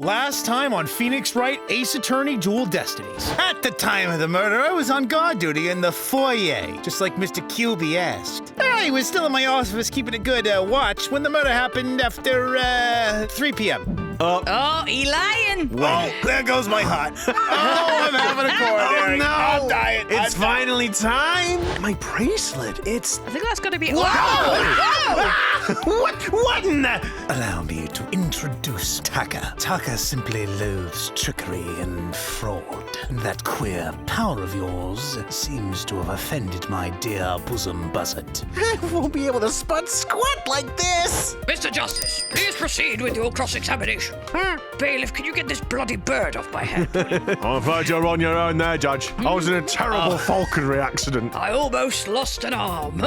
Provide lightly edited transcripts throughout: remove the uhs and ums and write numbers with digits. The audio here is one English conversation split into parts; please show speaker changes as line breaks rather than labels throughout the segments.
Last time on Phoenix Wright, Ace Attorney Dual Destinies. At the time of the murder, I was on guard duty in the foyer, just like Mr. QB asked. I was still in my office keeping a good watch when the murder happened after 3 p.m.
Oh, he lying.
Whoa, there goes my heart. Oh, I'm having a coronary.
Oh, no.
I'm dying.
It's finally time. My bracelet. It's...
I think that's going to be...
Whoa!
What in the...
Allow me to introduce Taka. Taka simply loathes trickery and fraud. That queer power of yours seems to have offended my dear bosom buzzard.
I won't be able to spud squat like this.
Mr. Justice, please proceed with your cross-examination. Bailiff, can you get this bloody bird off my head, please?
I'm afraid you're on your own there, Judge. I was in a terrible falconry accident.
I almost lost an arm.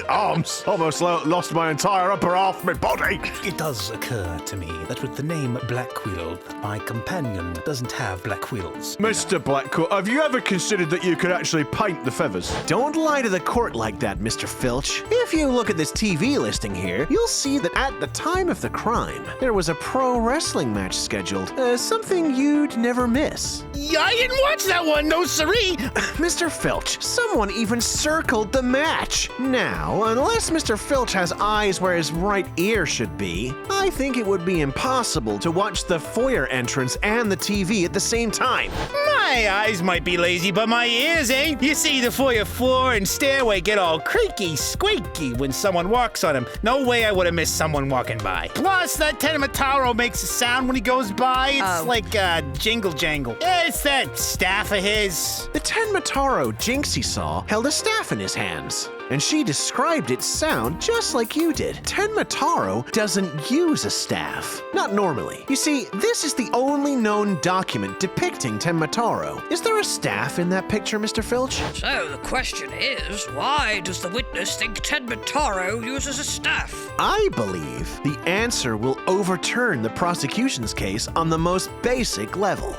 Arms. Almost lost my entire upper half of my body.
It does occur to me that with the name Blackquill, my companion doesn't have black wheels.
Mr. Blackquill, have you ever considered that you could actually paint the feathers? Don't lie to the court like that, Mr. Filch. If you look at this TV listing here, you'll see that at the time of the crime, there was a pro wrestling match scheduled. Something you'd never miss.
Yeah, I didn't watch that one, no siree.
Mr. Filch, someone even circled the match. Now, unless Mr. Filch has eyes where his right ear should be, I think it would be impossible to watch the foyer entrance and the TV at the same time.
My eyes might be lazy, but my ears ain't. You see the foyer floor and stairway get all creaky, squeaky when someone walks on them. No way I would have missed someone walking by. Plus, that Tenemataro makes a sound when he goes by. It's like a jingle jangle. It's that staff of his.
The Tenemataro Jinxie saw held a staff in his hands, and she described its sound just like you did. Tenemataro doesn't use a staff. Not normally. You see, this is the only known document depicting Tenemataro. Is there a staff in that picture, Mr. Filch?
So the question is, why does the witness think Tenemataro uses a staff?
I believe the answer will overturn the prosecution's case on the most basic level.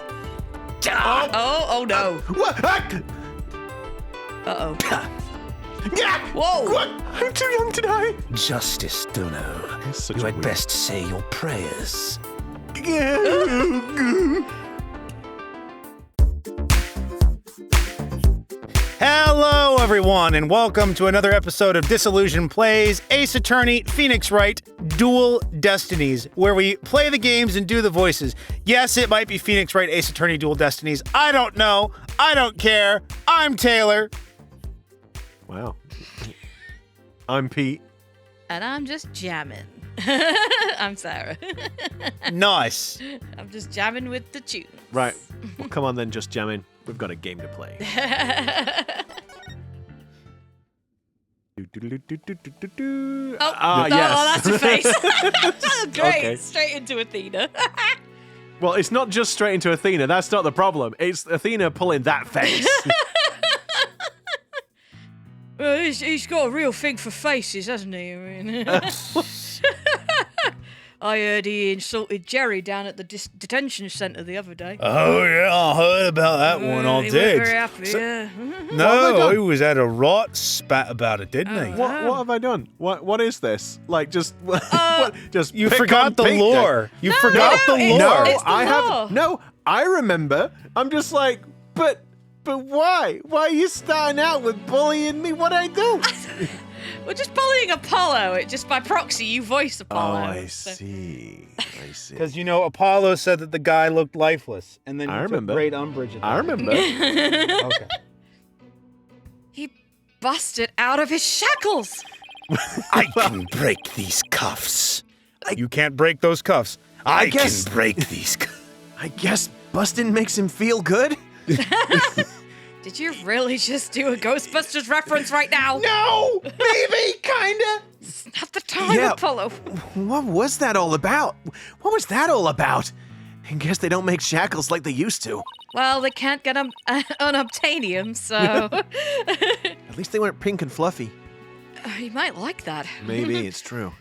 Oh no.
What?
Uh-oh.
Yeah.
Whoa.
What? I'm too young to die.
Justice Dono,
Such
you
a
had
weird-
best say your prayers. Hello, everyone, and welcome to another episode of Disillusion Plays Ace Attorney Phoenix Wright Dual Destinies, where we play the games and do the voices. Yes, it might be Phoenix Wright Ace Attorney Dual Destinies. I don't know. I don't care. I'm Taylor.
Wow. I'm Pete.
And I'm just jamming. I'm Sarah.
Nice.
I'm just jamming with the tunes.
Right. Well, come on then, just jam in. We've got a game to play.
Oh,
yes.
that's a face. Oh, great.
Okay.
Straight into Athena.
Well, it's not just straight into Athena. That's not the problem. It's Athena pulling that face.
Well, he's got a real thing for faces, hasn't he? I mean, I heard he insulted Jerry down at the detention centre the other day.
Oh, yeah, I heard about that one all
He
day.
wasn't very happy, yeah.
No, he was at a rot spat about it, didn't he?
What have I done? What is this? Like, just what? Just
You
pick
forgot
on
the
Pete
lore. You forgot the
it's-
lore.
No,
It's the
I
law.
have no. I remember. I'm just like, but why? Why are you starting out with bullying me? What I do?
We're just bullying Apollo. It just by proxy, you voice Apollo.
I
so-
see. I see.
Because, you know, Apollo said that the guy looked lifeless. And then
I
you took
remember.
great umbrage at that.
I remember.
Okay.
He busted out of his shackles.
I can break these cuffs. You can't break those cuffs. I
guess-
can break these cuffs.
I guess busting makes him feel good.
Did you really just do a Ghostbusters reference right now?
No, maybe, kinda.
Not the time,
Yeah.
Apollo.
What was that all about? What was that all about? I guess they don't make shackles like they used to.
Well, they can't get unobtainium, so
At least they weren't pink and fluffy.
you might like that.
Maybe it's true.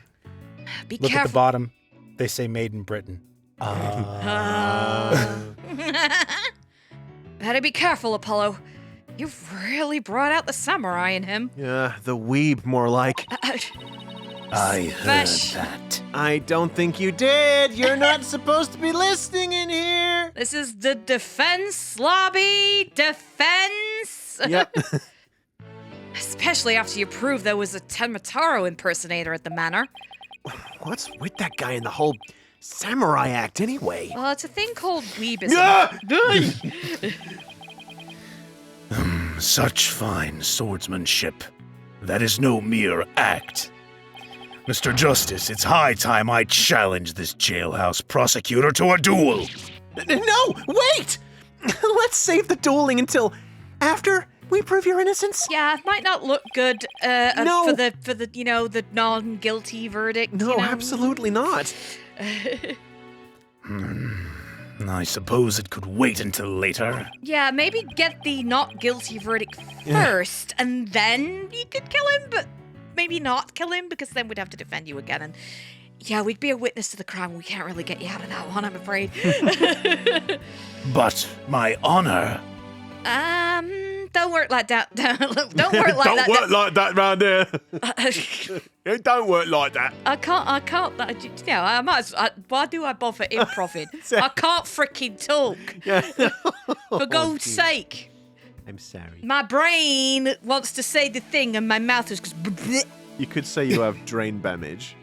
Be
Look at the
careful.
bottom. They say made in Britain.
Better be careful, Apollo. You've really brought out the samurai in him.
Yeah, the weeb more like.
I heard
Spesh.
that.
I don't think you did. You're not supposed to be listening in here.
This is the defense lobby. Defense.
Yep.
Especially after you proved there was a Tenmataro impersonator at the manor.
What's with that guy in the whole samurai act anyway?
Well, it's a thing called weebism.
Such fine swordsmanship. That is no mere act. Mr. Justice, it's high time I challenge this jailhouse prosecutor to a duel.
No, wait! Let's save the dueling until after we prove your innocence.
Yeah, it might not look good
No.
for the the non-guilty verdict.
No,
you know?
absolutely not.
I suppose it could wait until later.
Yeah, maybe get the not guilty verdict first, and then you could kill him, but maybe not kill him, because then we'd have to defend you again, and yeah, we'd be a witness to the crime. We can't really get you out of that one, I'm afraid.
But my honor.
Don't work like that. Don't work like that.
Don't work like that round here. It don't work like that.
I can't. You know, I might. Why do I bother improving? I can't freaking talk. For God's sake.
I'm sorry.
My brain wants to say the thing, and my mouth is just.
You could say you have drain damage.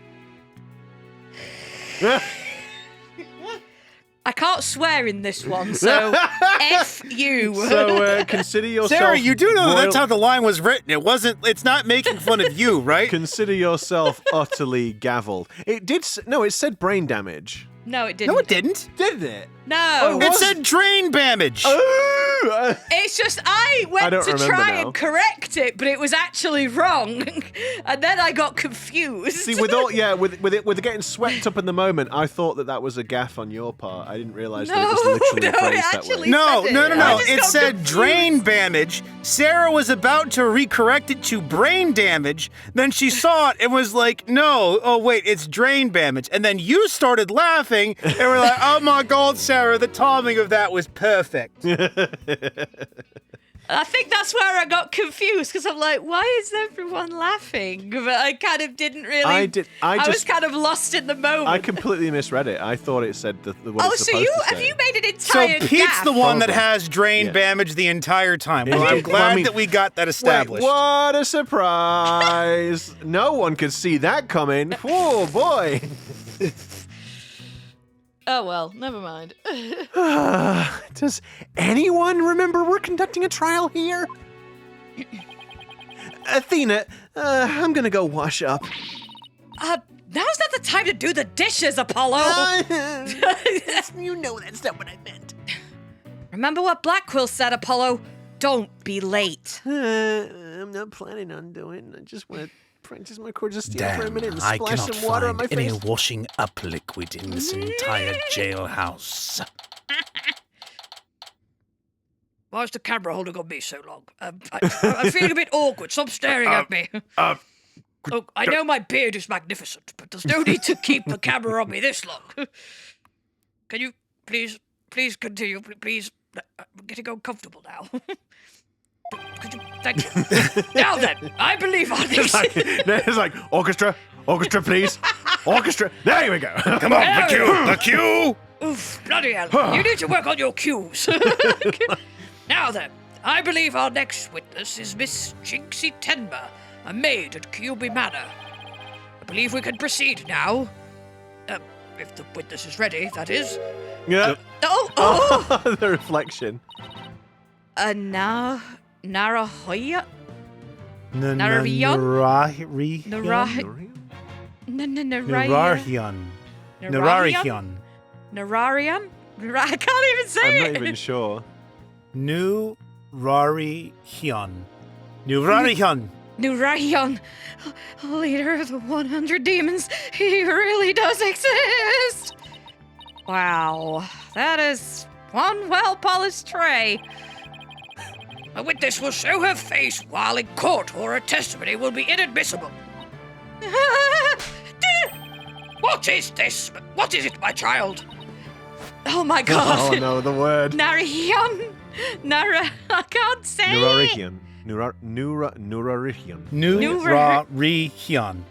I can't swear in this one, so F you.
So consider yourself.
Sarah, you do know
royal-
that's how the line was written. It's not making fun of you, right?
Consider yourself utterly gaveled. It did. No, it said brain damage.
No, it didn't.
No, it didn't.
Did it?
No.
It said drain damage.
It's just I went
don't
to
remember
try
now.
and correct it, but it was actually wrong, and then I got confused.
See, with it getting swept up in the moment, I thought that was a gaffe on your part. I didn't realize that it was literally
no,
phrased
it
that
actually
way.
No,
said
no,
it.
no,
I
no.
just
It
got
said
confused.
drain damage. Sarah was about to recorrect it to brain damage. Then she saw it and was like, no, oh, wait, it's drain damage. And then you started laughing and we're like, oh my God, Sarah, the timing of that was perfect.
I think that's where I got confused, because I'm like, why is everyone laughing? But I kind of didn't really.
I did- I
was
just-
kind of lost in the moment.
I completely misread it. I thought it said what
Oh,
it's
so
supposed
you
to
have
say.
you made an
So
entire
Pete's
gaffe?
the one that
Probably.
has drain
Yeah.
damage the entire time. Well,
Yeah.
I'm glad
I mean-
that we got that established.
Wait, what a surprise! No one could see that coming. Oh boy!
Oh well, never mind.
Does anyone remember we're conducting a trial here? Athena, I'm gonna go wash up.
Now's not the time to do the dishes, Apollo.
You know that's not what I meant.
Remember what Blackquill said, Apollo? Don't be late.
I'm not planning on doing it. I just want to practice my chords for a minute and
I
splash
cannot
some water on my
find any
face.
washing up liquid in this entire jailhouse.
Why is the camera holding on me so long? I'm feeling a bit awkward. Stop staring at me. Look, I know my beard is magnificent, but there's no need to keep the camera on me this long. Can you please continue? Please, I'm getting uncomfortable now. Could you? Thank you. Now then, I believe on this.
It's like, orchestra, please. Orchestra. There we go.
Come on, the cue, the cue!
Oof, bloody hell. You need to work on your cues. Now then, I believe our next witness is Miss Jinxie Tenma, a maid at QB Manor. I believe we can proceed now. If the witness is ready, that is.
Yeah.
Oh!
The reflection.
Narahoya?
Narahion?
Narahion?
Narahion.
Nararion? I can't even say
I'm
it.
not even sure.
Nurarihion. Nurarihion.
Narahion, leader of the 100 demons. He really does exist. Wow, that is one well-polished tray. A witness will show her face while in court, or her testimony will be inadmissible. What is this? What is it, my child? Oh my God!
Oh no, the word.
Narahion, I can't say it.
Nurarihion. Nurarihion.
Nurarihion.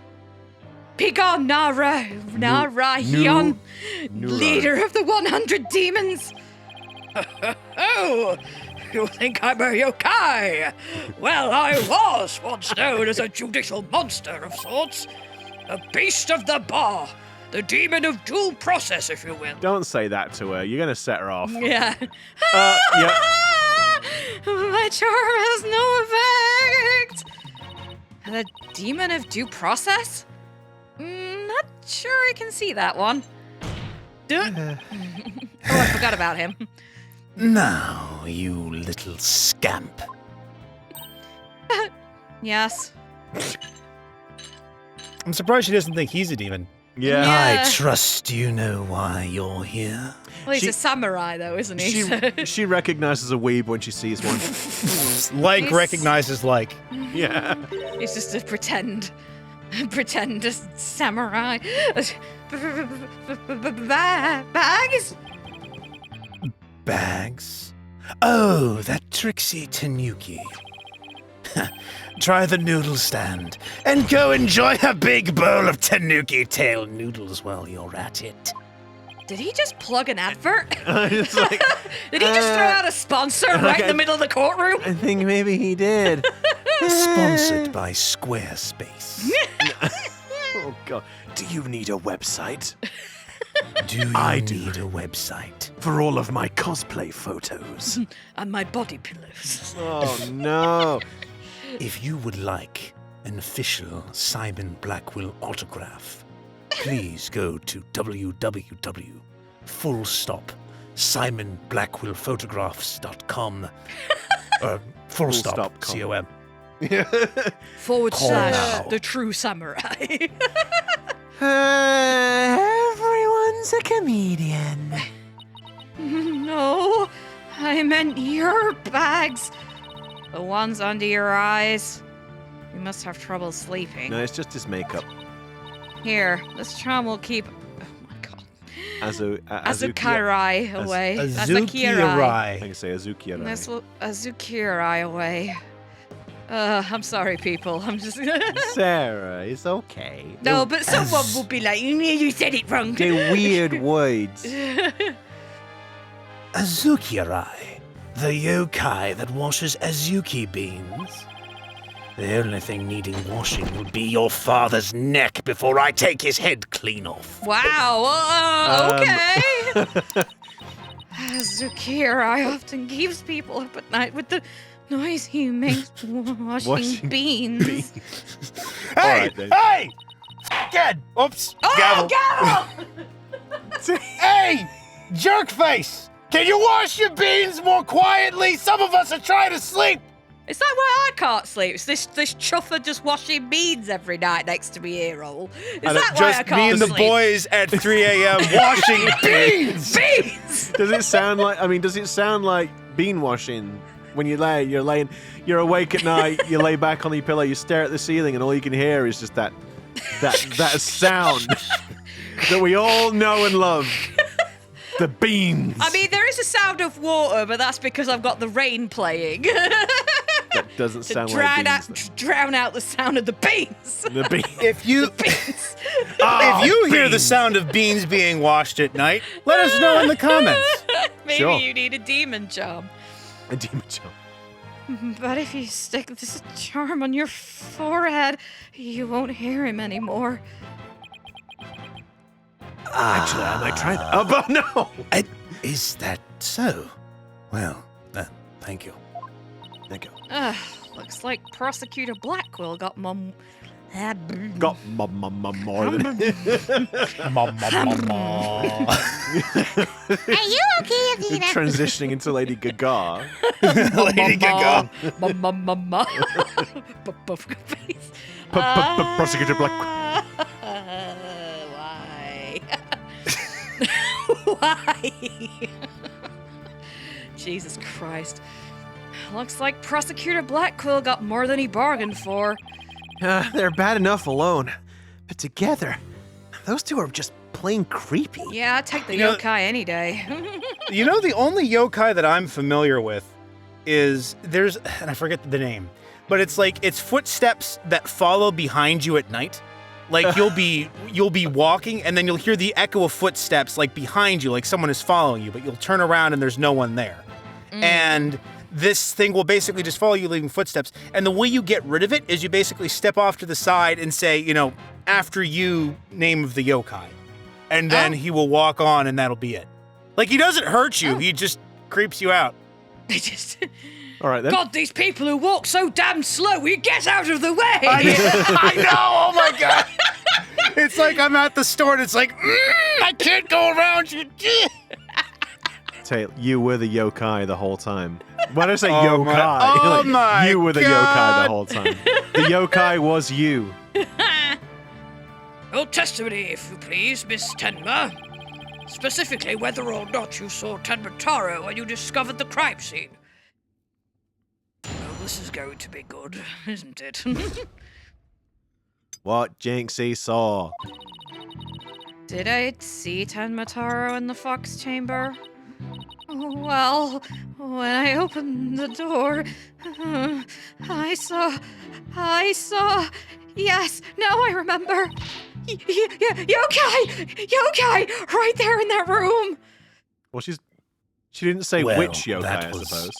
Begone, Narayan, leader of the 100 demons. Oh, you think I'm a yokai? Well, I was once known as a judicial monster of sorts. A beast of the bar. The demon of due process, if you will.
Don't say that to her. You're going to set her off.
Yeah.
Yeah.
My charm has no effect. The demon of due process? Not sure I can see that one. Oh, I forgot about him.
Now, you little scamp.
Yes.
I'm surprised she doesn't think he's a demon.
Yeah.
Yeah.
I trust you know why you're here.
Well, he's
She-
a samurai, though, isn't he?
She recognizes a weeb when she sees one.
Like
He's-
recognizes like.
Yeah.
He's just a pretend samurai. Bags?
Bags? Oh, that tricksy tanuki. Try the noodle stand and go enjoy a big bowl of tanuki tail noodles while you're at it.
Did he just plug an advert?
It's like,
Did he just throw out a sponsor right in the middle of the courtroom?
I think maybe he did.
Sponsored by Squarespace.
Oh, God. Do you need a website?
Do you
I do.
need a website?
For all of my cosplay photos.
And my body pillows.
Oh, no.
If you would like an official Simon Blackquill autograph, please go to www.simonblacquillphotographs.com or full stop,
stop com.
C-O-M.
Forward
Call
slash
now.
the true samurai.
Everyone's a comedian.
No, I meant your bags. The ones under your eyes. You must have trouble sleeping.
No, it's just his makeup.
Here, this charm will keep. Oh my god.
Azukirai.
Azukirai away.
Azukirai.
I can say Azukirai.
This will Azukirai away. I'm sorry, people. I'm just.
Sarah, it's okay.
No, but someone will be like, you said it wrong.
They're weird words.
Azukirai, the yokai that washes Azuki beans. The only thing needing washing will be your father's neck before I take his head clean off.
Wow. Okay. Azukirai often keeps people up at night with the noise he makes washing beans.
Hey!
right, then.
Hey! Good! Oops! Gavel.
Gavel!
Hey! Jerkface! Can you wash your beans more quietly? Some of us are trying to sleep!
Is that why I can't sleep? Is this chuffer just washing beans every night next to me ear hole? Is
And
that why I
just
can't
me and
sleep?
the boys at 3 a.m. washing beans!
Beans!
Does it sound like bean washing when you're awake at night, you lay back on your pillow, you stare at the ceiling, and all you can hear is just that sound that we all know and love. The beans.
I mean, there is a sound of water, but that's because I've got the rain playing.
that doesn't
to
sound like beans.
drown out the sound of the beans.
The beans.
If you
Beans.
if you hear the
beans.
sound of beans being washed at night, let us know in the comments.
Maybe
Sure.
you need a demon charm.
A demon jump.
But if you stick this charm on your forehead, you won't hear him anymore.
Actually, I might try that. Oh, but no.
Is that so? Well, thank you.
Thank you.
Looks like Prosecutor Blackquill got mum.
Got more than.
Are you okay, Athena?
Transitioning into Lady Gaga.
Lady Gaga.
Mama. Buff face.
Prosecutor Blackquill.
Why? Why? Jesus Christ. Looks like Prosecutor Blackquill got more than he bargained for.
They're bad enough alone, but together, those two are just plain creepy.
Yeah, I'd take the
You know-
yokai any day.
You know, the only yokai that I'm familiar with is and I forget the name, but it's like it's footsteps that follow behind you at night. Like you'll be walking and then you'll hear the echo of footsteps like behind you, like someone is following you, but you'll turn around and there's no one there. And this thing will basically just follow you, leaving footsteps. And the way you get rid of it is you basically step off to the side and say, after you, name of the yokai. And then he will walk on and that'll be it. Like he doesn't hurt you, he just creeps you out.
They just...
All right, then.
God, these people who walk so damn slow, you get out of the way!
I know, oh my God. It's like I'm at the store and it's like, I can't go around you.
Tail, you were the yokai the whole time. When I say
Oh
yokai,
my
you were the yokai the whole time. The yokai was you.
Your testimony, if you please, Miss Tenma. Specifically, whether or not you saw Tenma Taro when you discovered the crime scene. Well, this is going to be good, isn't it?
What Jinxie saw.
Did I see Tenma Taro in the fox chamber? Well, when I opened the door, I saw, yes, now I remember. Yokai, right there in that room.
Well, she didn't say
Well,
which yokai,
that
I
was-
suppose.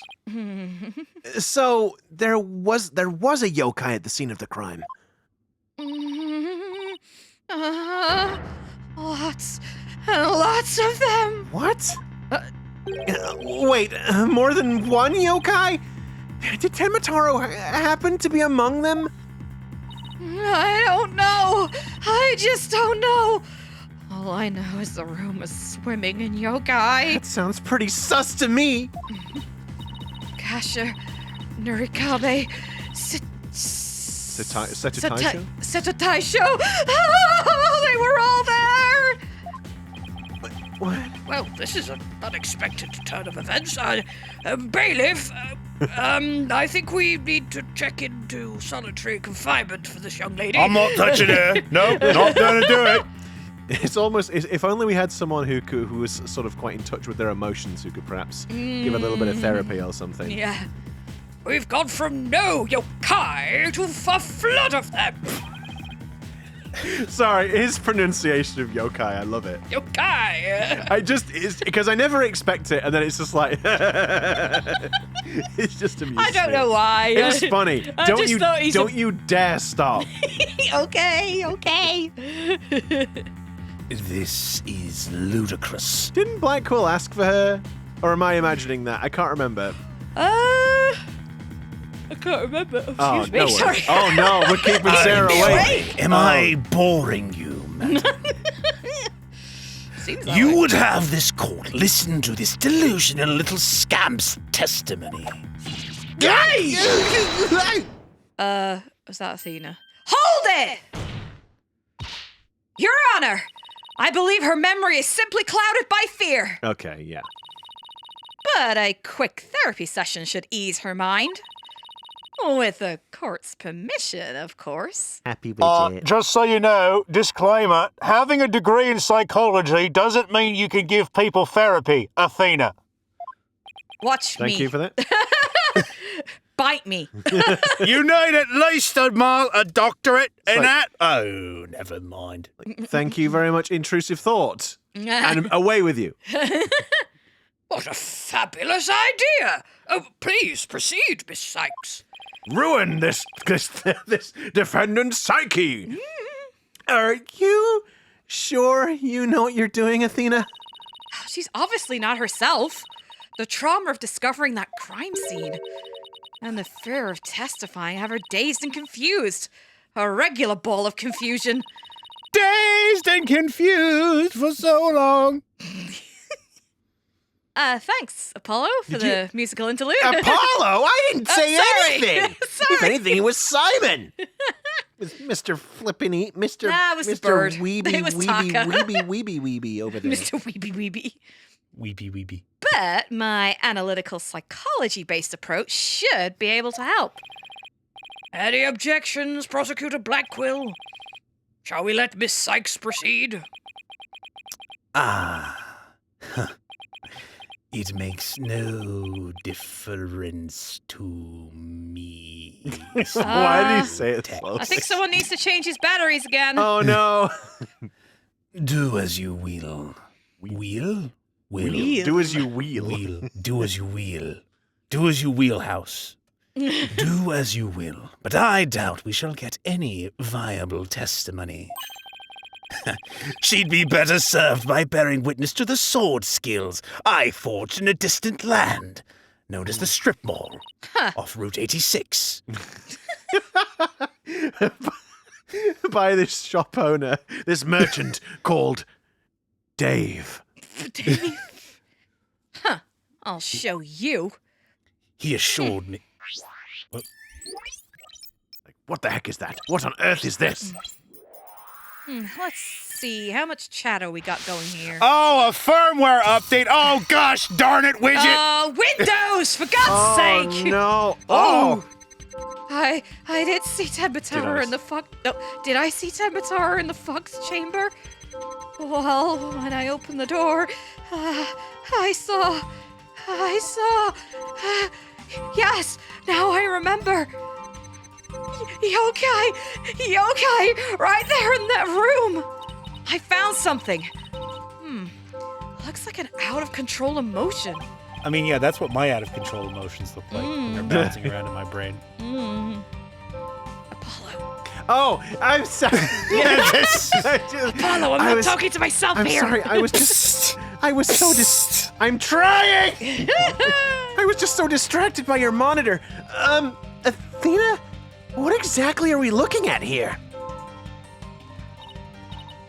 So there was a yokai at the scene of the crime.
Lots and lots of them.
What? Wait, more than one yokai? Did Tenmataro happen to be among them?
I don't know. I just don't know. All I know is the room was swimming in yokai.
That sounds pretty sus to me.
Kasha, Nurikabe,
Setataisho?
Oh, they were all there.
What?
Well, this is an unexpected turn of events. Bailiff, I think we need to check into solitary confinement for this young lady.
I'm not touching her. Nope, not gonna do it.
It's almost, if only we had someone who was sort of quite in touch with their emotions, who could perhaps give a little bit of therapy or something.
Yeah. We've gone from no yokai to a flood of them.
Sorry, his pronunciation of yokai, I love it.
Yokai.
It's because I never expect it, and then it's just like, it's just amusing.
I don't know why.
It was funny.
I
Don't
just
you
thought he's
don't you dare stop.
Okay.
This is ludicrous.
Didn't Blackquill ask for her? Or am I imagining that? I can't remember.
I can't remember.
Oh,
Excuse me.
no
Sorry.
worries. Oh no, we're keeping Sarah away.
Am I boring you, madam?
Seems that
You
way.
would have this court listen to this delusional little scamp's testimony.
Was that Athena? Hold it! Your Honor, I believe her memory is simply clouded by fear.
Okay, yeah.
But a quick therapy session should ease her mind. With the court's permission, of course.
Happy with it.
Just so you know, disclaimer, having a degree in psychology doesn't mean you can give people therapy, Athena.
Watch me.
Thank you for that.
Bite me.
You need at least a doctorate in
like-
that? Oh, never mind.
Thank you very much, intrusive thought. And away with you.
What a fabulous idea. Oh, please proceed, Miss Sykes.
Ruin this defendant's psyche.
Are you sure you know what you're doing, Athena?
She's obviously not herself. The trauma of discovering that crime scene and the fear of testifying have her dazed and confused. A regular ball of confusion.
Dazed and confused for so long.
Thanks, Apollo, for the musical interlude.
Apollo? I didn't say
sorry.
anything. If anything, it was Simon. With Mr. Flippin' Mr.
Nah, it was the
Mr.
bird.
Weeby,
It was
Weeby,
Taka.
Weeby over there.
Mr. Weeby.
Weeby.
But my analytical psychology-based approach should be able to help.
Any objections, Prosecutor Blackquill? Shall we let Miss Sykes proceed?
It makes no difference to me.
Why did he say it so?
I think someone needs to change his batteries again.
Oh no.
Do as you will. Will?
Do as you wheel.
Wheel. Do as you will. Do as you wheelhouse. Do as you will. But I doubt we shall get any viable testimony. She'd be better served by bearing witness to the sword skills I forged in a distant land, known as the Strip Mall, off Route 86.
By this shop owner, this merchant called Dave.
Dave? Huh. I'll show you.
He assured me.
What the heck is that? What on earth is this?
Let's see. How much chatter we got going here?
Oh, a firmware update. Oh, gosh darn it, widget.
Windows, for God's sake!
No. Oh.
I did see Tembatara in the fuck. No, did I see Tembatara in the Fox chamber? Well, when I opened the door, I saw. Yes, now I remember. Yokai, right there in that room. I found something. Looks like an out-of-control emotion.
I mean, yeah, that's what my out-of-control emotions look like when they're bouncing around in my brain.
Apollo.
Oh, I'm sorry.
Apollo, I'm not talking to myself
I'm
here.
sorry. I was so I'm trying. I was just so distracted by your monitor. Athena, what exactly are we looking at here?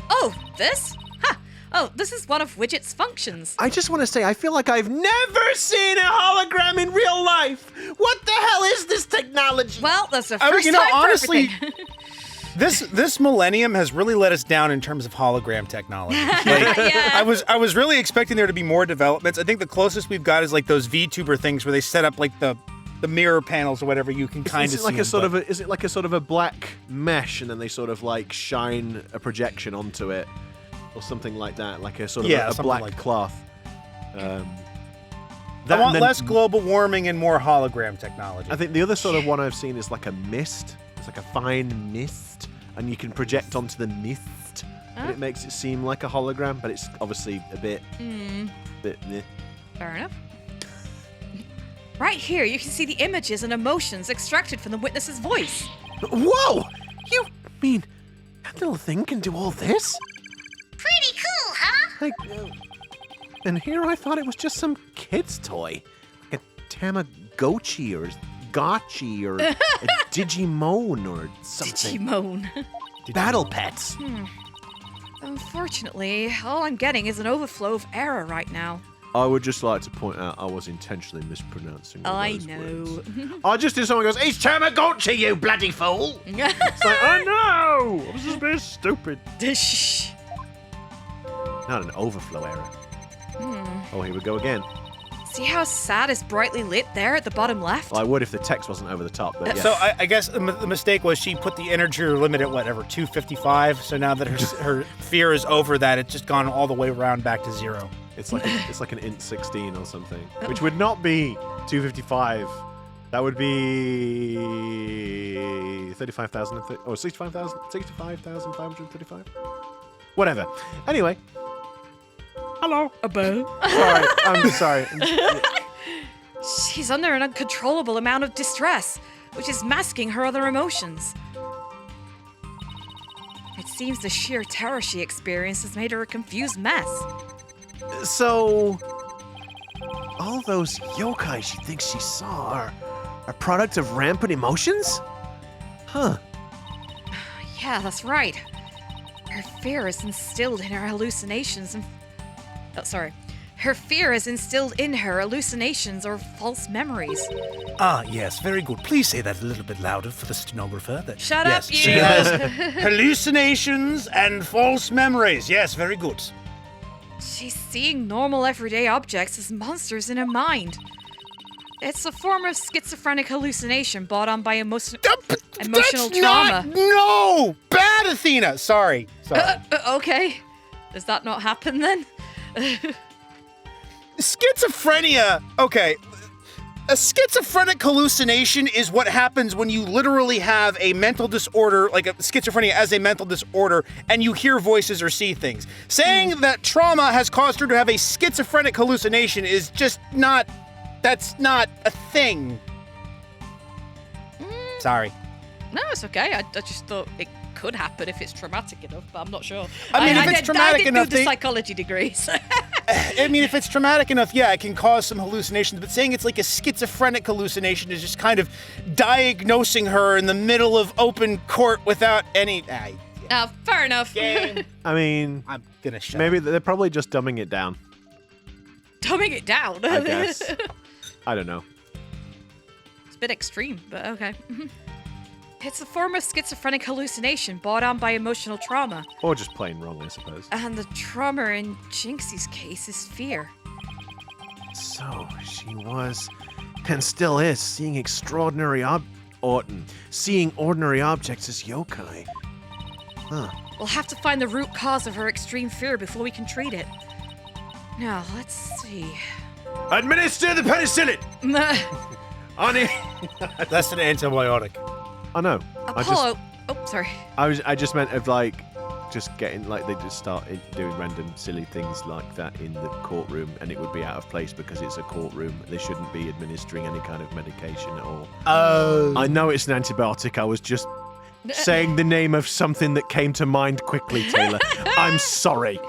Oh, this? Huh. Oh, this is one of Widget's functions.
I just want to say, I feel like I've never seen a hologram in real life. What the hell is this technology?
Well, that's the
I mean,
first
you know,
time for
honestly,
everything.
This millennium has really let us down in terms of hologram technology. Like,
Yeah.
I was really expecting there to be more developments. I think the closest we've got is like those VTuber things where they set up like the mirror panels or whatever. You can kind of
Is it like is it like a sort of a black mesh, and then they sort of like shine a projection onto it, or something like that, like a sort of a black
like
cloth.
I want less global warming and more hologram technology.
I think the other sort of one I've seen is like a mist. It's like a fine mist, and you can project onto the mist, and it makes it seem like a hologram, but it's obviously a bit meh.
Fair enough. Right here, you can see the images and emotions extracted from the witness's voice.
Whoa! You mean that little thing can do all this?
Pretty cool, huh?
Like, and here I thought it was just some kid's toy, like a Tamagotchi or Gotchi or a Digimon or something.
Digimon.
Battle pets.
Unfortunately, all I'm getting is an overflow of error right now.
I would just like to point out I was intentionally mispronouncing all
I
those
know.
words. I just did someone goes, "It's Tamagotchi, you bloody fool!" It's like, oh no! I was just being stupid.
Shh.
Not an overflow error. Oh, here we go again.
See how sad is brightly lit there at the bottom left?
Well, I would if the text wasn't over the top, but yeah.
So I guess the mistake was she put the integer limit at whatever 255. So now that her fear is over that, it's just gone all the way around back to 0.
It's like an int 16 or something, which would not be 255. That would be 35,000 or 65,535. Whatever. Anyway. Hello. Sorry. I'm sorry.
She's under an uncontrollable amount of distress, which is masking her other emotions. It seems the sheer terror she experienced has made her a confused mess.
So, all those yokai she thinks she saw are a product of rampant emotions? Huh.
Yeah, that's right. Her fear is instilled in her hallucinations and... Her fear is instilled in her hallucinations or false memories.
Ah, yes, very good. Please say that a little bit louder for the stenographer.
Shut
yes,
up, you!
She has hallucinations and false memories. Yes, very good.
She's seeing normal everyday objects as monsters in her mind. It's a form of schizophrenic hallucination brought on by emotional trauma.
No! Bad, Athena! Sorry.
Okay. Does that not happen then?
schizophrenia. Okay. A schizophrenic hallucination is what happens when you literally have a mental disorder, like a schizophrenia as a mental disorder, and you hear voices or see things. Saying that trauma has caused her to have a schizophrenic hallucination is just not, that's not a thing. Sorry.
No, it's okay. I just thought it could happen if it's traumatic enough, but I'm not sure.
I mean, if it's traumatic
I didn't
enough,
do the psychology degrees.
I mean, if it's traumatic enough, yeah, it can cause some hallucinations, but saying it's like a schizophrenic hallucination is just kind of diagnosing her in the middle of open court without any...
Fair enough.
Game.
I mean,
I'm gonna shut
maybe
up.
they're probably just dumbing it down.
Dumbing it down.
I guess. I don't know.
It's a bit extreme, but okay. It's a form of schizophrenic hallucination brought on by emotional trauma.
Or just plain wrong, I suppose.
And the trauma in Jinxie's case is fear.
So, she was, and still is, seeing seeing ordinary objects as yokai. Huh.
We'll have to find the root cause of her extreme fear before we can treat it. Now, let's see.
Administer the penicillin! On it!
That's an antibiotic.
I know.
Apollo. Oh, sorry.
I just meant of like, just getting, like, they just start doing random silly things like that in the courtroom, and it would be out of place because it's a courtroom. They shouldn't be administering any kind of medication at all. I know it's an antibiotic. I was just saying the name of something that came to mind quickly, Taylor. I'm sorry.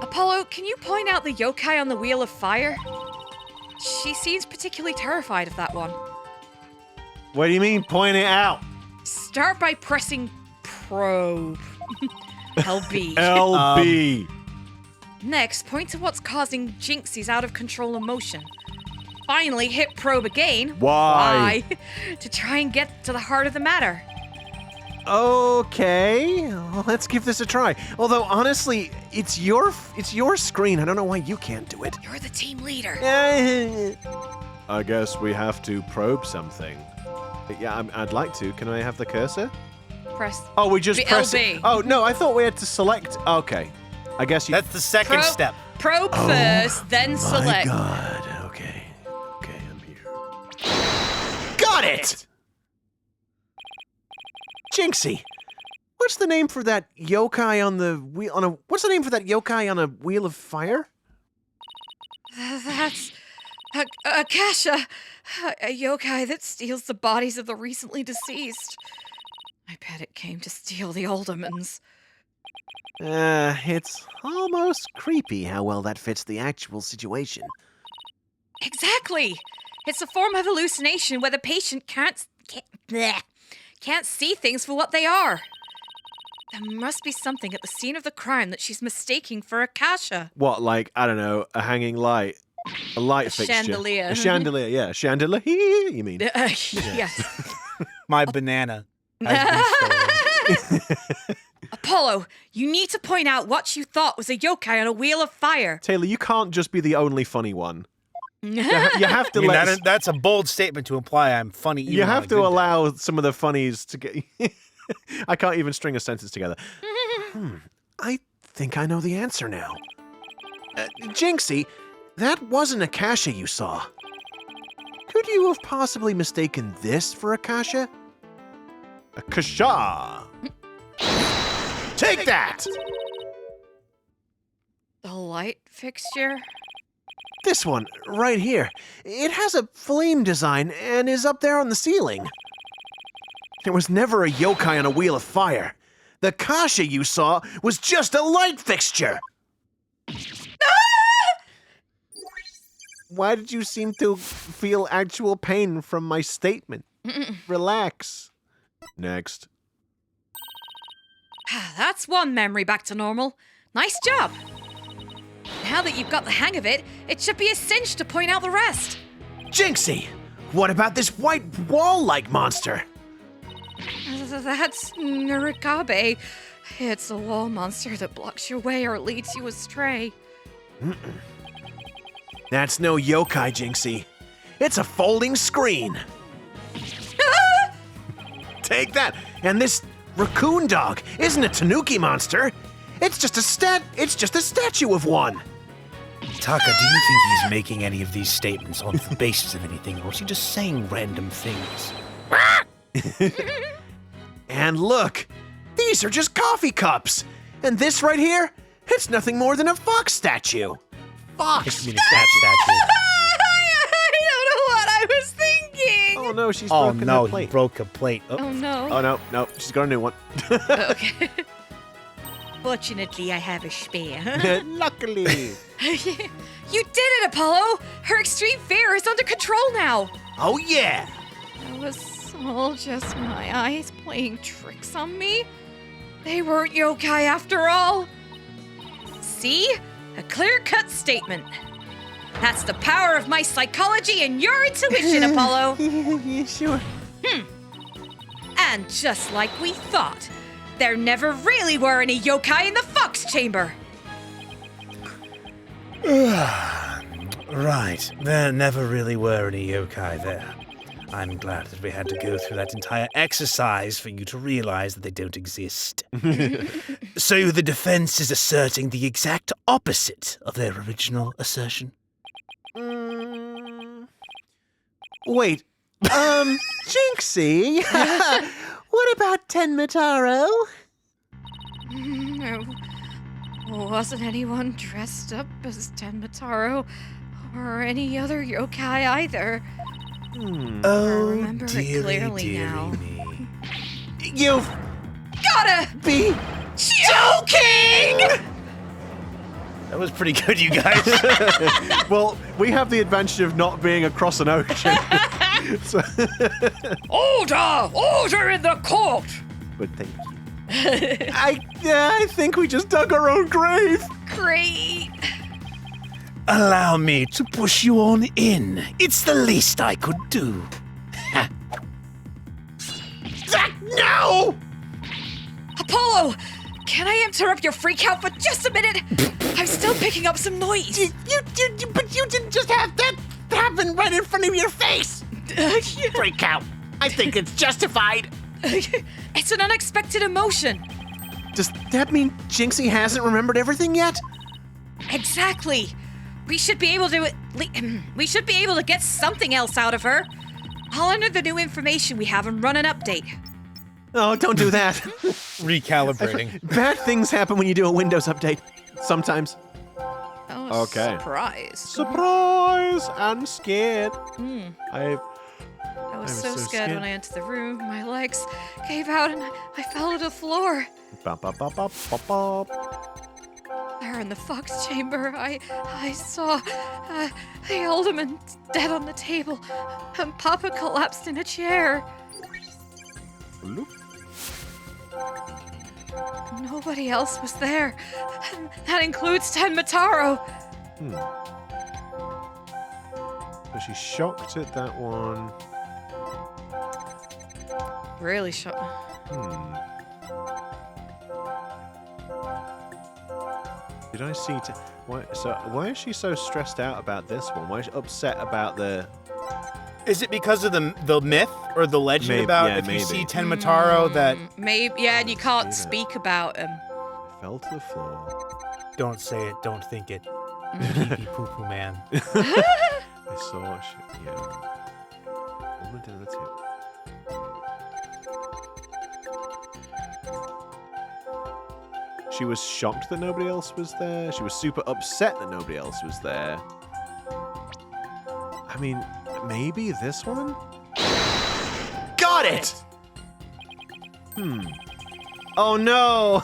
Apollo, can you point out the yokai on the Wheel of Fire? She seems particularly terrified of that one.
What do you mean, point it out?
Start by pressing probe. LB.
LB.
Next, point to what's causing Jinxie's out-of-control emotion. Finally, hit probe again.
Why?
To try and get to the heart of the matter.
Okay, well, let's give this a try. Although, honestly, it's your screen. I don't know why you can't do it.
You're the team leader.
I guess we have to probe something. Yeah, I'd like to. Can I have the cursor?
Press.
Oh, we just
the
press
LB.
it. Oh, no, I thought we had to select. Okay. I guess you...
That's the second step.
Probe first, then select.
My God. Okay, I'm here. Got it! Jinxie, what's the name for that yokai on the wheel what's the name for that yokai on a wheel of fire?
That's Akasha, a yokai that steals the bodies of the recently deceased. I bet it came to steal the Aldermans.
It's almost creepy how well that fits the actual situation.
Exactly. It's a form of hallucination where the patient can't see things for what they are. There must be something at the scene of the crime that she's mistaking for Akasha.
What, like, I don't know, a hanging light? A light fixture?
Chandelier.
A chandelier, yeah. Chandelier, you mean?
Yes.
My banana has been stolen.
Apollo, you need to point out what you thought was a yokai on a wheel of fire.
Taylor, you can't just be the only funny one. You have to
I mean,
let...
that's a bold statement to imply I'm funny.
You have to allow some of the funnies to get... I can't even string a sentence together.
I think I know the answer now. Jinxie, that wasn't Akasha you saw. Could you have possibly mistaken this for Akasha?
Akasha!
Take that!
The light fixture?
This one, right here. It has a flame design and is up there on the ceiling. There was never a yokai on a wheel of fire. The Akasha you saw was just a light fixture.
Why did you seem to feel actual pain from my statement? Relax. Next.
That's one memory back to normal. Nice job. Now that you've got the hang of it, it should be a cinch to point out the rest.
Jinxie, what about this white wall-like monster?
That's Nurikabe. It's a wall monster that blocks your way or leads you astray.
That's no yokai, Jinxie. It's a folding screen. Take that. And this raccoon dog isn't a tanuki monster. It's just a statue of one.
Taka, do you think he's making any of these statements on the basis of anything, or is he just saying random things?
And look, these are just coffee cups. And this right here, it's nothing more than a fox statue. Fox.
I mean, a statue.
I don't know what I was thinking.
Oh no, she's
Oh
broken
no,
her
he
plate.
broke a plate.
Oh no.
Oh no, she's got a new one.
Okay. Fortunately, I have a spare.
Luckily.
You did it, Apollo! Her extreme fear is under control now!
Oh yeah.
It was all just my eyes playing tricks on me? They weren't yokai after all! See? A clear-cut statement. That's the power of my psychology and your intuition, Apollo!
Yeah, sure.
And just like we thought, there never really were any yokai in the Fox Chamber!
Right, there never really were any yokai there. I'm glad that we had to go through that entire exercise for you to realize that they don't exist. So the defense is asserting the exact opposite of their original assertion?
Wait, Jinxie, what about Tenmataro?
No, wasn't anyone dressed up as Tenmataro or any other yokai either.
Oh,
remember it
dearie,
clearly
dearie
now.
me.
You've
Gotta
be
joking!
That was pretty good, you guys.
Well, we have the advantage of not being across an ocean. So,
Order in the court!
but thank you. I think we just dug our own grave.
Great.
Allow me to push you on in. It's the least I could do.
no.
Apollo, can I interrupt your freak out for just a minute? I'm still picking up some noise.
But you didn't just have that happen right in front of your face. Freak out. I think it's justified.
It's an unexpected emotion.
Does that mean Jinxie hasn't remembered everything yet?
Exactly. We should be able to get something else out of her. I'll enter the new information we have and run an update.
Oh, don't do that.
Recalibrating.
Bad things happen when you do a Windows update. Sometimes.
Oh,
Okay.
surprise.
Surprise! And scared.
I was so scared when I entered the room. My legs gave out and I fell to the floor.
Bop, bop, bop, bop, bop, bop.
There in the Fox Chamber, I saw the Alderman dead on the table, and Papa collapsed in a chair.
Bloop.
Nobody else was there, and that includes Tenmataro.
So she's shocked at that one.
Really shocked.
Did I see? Why is she so stressed out about this one? Why is she upset about the?
Is it because of the myth or the legend
Maybe,
about
yeah,
if you
maybe.
see Tenmataro that
Maybe, yeah, and you can't speak about him.
Fell to the floor.
don't say it, don't think it. Pee poo poo man.
I saw. Yeah. Woman to the table. She was shocked that nobody else was there. She was super upset that nobody else was there. I mean, maybe this one?
Got it. Oh no.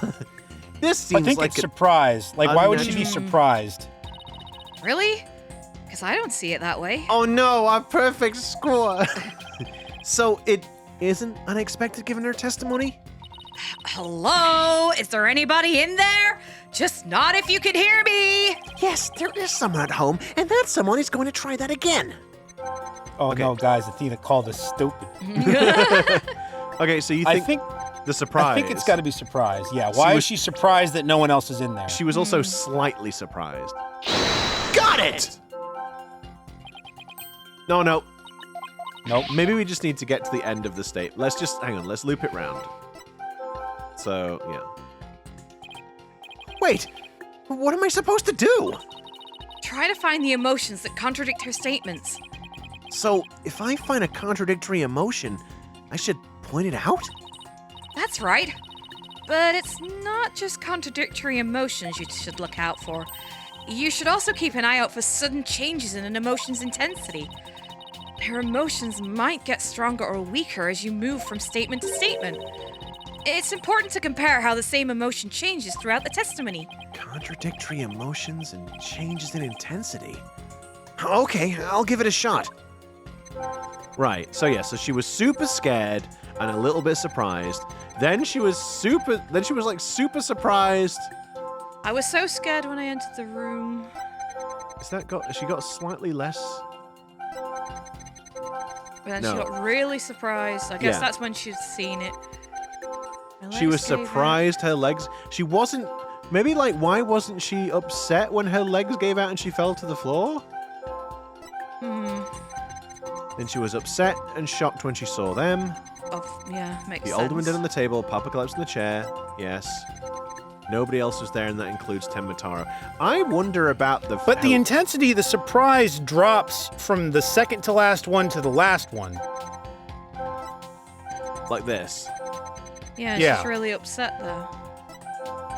This
I
seems
think
like
it's surprise. Like, why would she be
unnatural-
surprised?
Really? Because I don't see it that way.
Oh no, a perfect score. So it isn't unexpected given her testimony?
Hello? Is there anybody in there? Just not if you can hear me.
Yes, there is someone at home, and that someone is going to try that again.
Oh no, guys, Athena called us stupid.
Okay, so you
I
think,
think
the surprise?
I think it's got to be surprise. Yeah, why is she surprised that no one else is in there?
She was also slightly surprised.
Got it!
No.
Nope.
Maybe we just need to get to the end of the state. Let's just hang on. Let's loop it round. So yeah.
Wait, what am I supposed to do?
try to find the emotions that contradict her statements.
So, if I find a contradictory emotion, I should point it out?
That's right. But it's not just contradictory emotions you should look out for. You should also keep an eye out for sudden changes in an emotion's intensity. Her emotions might get stronger or weaker as you move from statement to statement. It's important to compare how the same emotion changes throughout the testimony.
Contradictory emotions and changes in intensity. Okay, I'll give it a shot. Right, so she was super scared and a little bit surprised. Then she was like super surprised.
I was so scared when I entered the room.
Has she got slightly less?
But then
No.
she got really surprised. I guess
Yeah.
that's when she'd seen it. Her
She was
legs gave out.
surprised her legs. She wasn't. Maybe like, why wasn't she upset when her legs gave out and she fell to the floor?
Hmm.
Then she was upset and shocked when she saw them.
Oh, yeah, makes
The
sense.
Alderman dead on the table, Papa collapsed in the chair. Yes. Nobody else was there, and that includes Tenmataro. I wonder about the.
But the intensity of the surprise drops from the second to last one to the last one.
like this.
Yeah,
Yeah.
she's really upset though.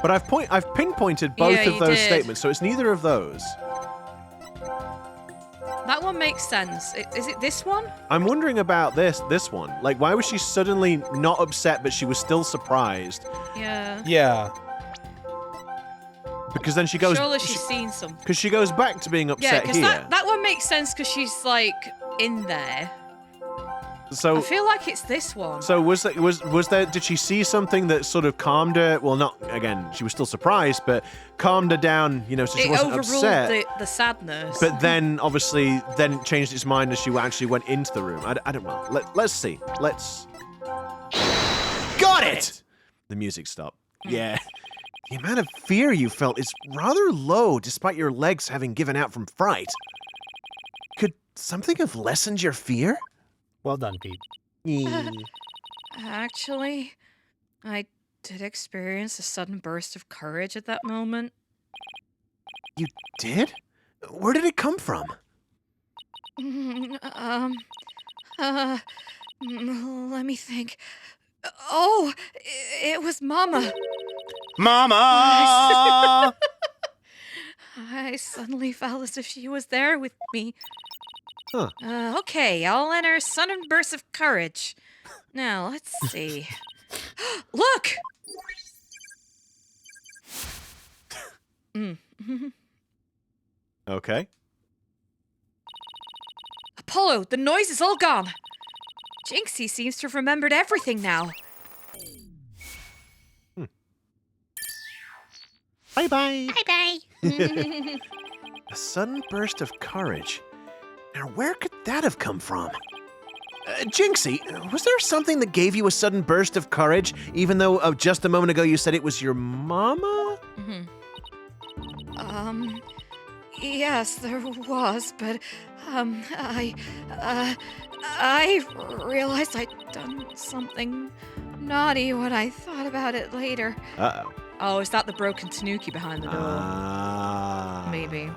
But I've pinpointed both
Yeah,
of
you
those
did.
statements, so it's neither of those.
That one makes sense. Is it this one?
I'm wondering about this one. Like, why was she suddenly not upset, but she was still surprised?
Yeah.
Yeah.
Because then she goes.
Surely she's seen something.
Because she goes back to being
Yeah,
upset
because
here.
that one makes sense because she's like in there.
So
I feel like it's this one.
So was there? Did she see something that sort of calmed her? Well, not again. She was still surprised, but calmed her down. You know, so she
It
wasn't
overruled
upset.
the sadness.
But then, obviously, then it changed its mind as she actually went into the room. I don't know. Let's see. Let's. Got it. The music stopped. Yeah. The amount of fear you felt is rather low, despite your legs having given out from fright. Could something have lessened your fear?
Well done, Pete.
Actually, I did experience a sudden burst of courage at that moment.
You did? Where did it come from?
Let me think. Oh, it was Mama.
Mama!
I suddenly felt as if she was there with me.
Huh.
Okay, I'll enter sudden burst of courage. Now, let's see. Look!
Okay.
Apollo, the noise is all gone. Jinxie seems to have remembered everything now.
Bye-bye.
Bye-bye.
A sudden burst of courage. Now, where could that have come from? Jinxie, was there something that gave you a sudden burst of courage, even though just a moment ago you said it was your mama?
Yes, there was, but, I realized I'd done something naughty when I thought about it later.
Uh-oh.
Oh, is that the broken tanuki behind the door?
Ah.
Maybe.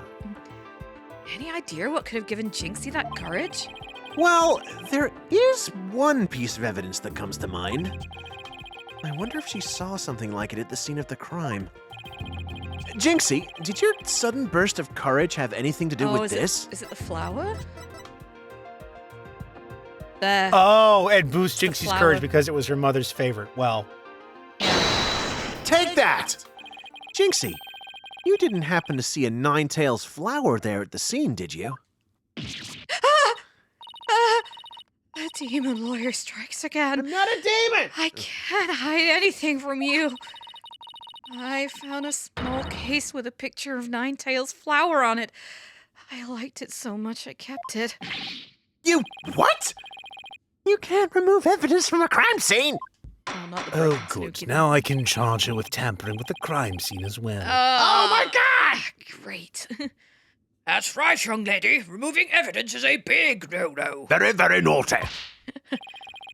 Any idea what could have given Jinxie that courage?
Well, there is one piece of evidence that comes to mind. I wonder if she saw something like it at the scene of the crime. Jinxie, did your sudden burst of courage have anything to do with this?
Is it the flower? There.
Oh, and boost Jinxie's
flower.
courage because it was her mother's favorite. Well,
Take that! Jinxie, you didn't happen to see a nine-tails flower there at the scene, did you?
The demon lawyer strikes again.
I'm not a demon!
I can't hide anything from you. I found a small case with a picture of Nine-Tails flower on it. I liked it so much I kept it.
You what? You can't remove evidence from a crime scene!
Oh, not the
oh
broken
good.
tanuki,
Now I can charge her with tampering with the crime scene as well.
Oh
my God!
Great.
That's right, young lady. Removing evidence is a big no-no.
Very, very naughty.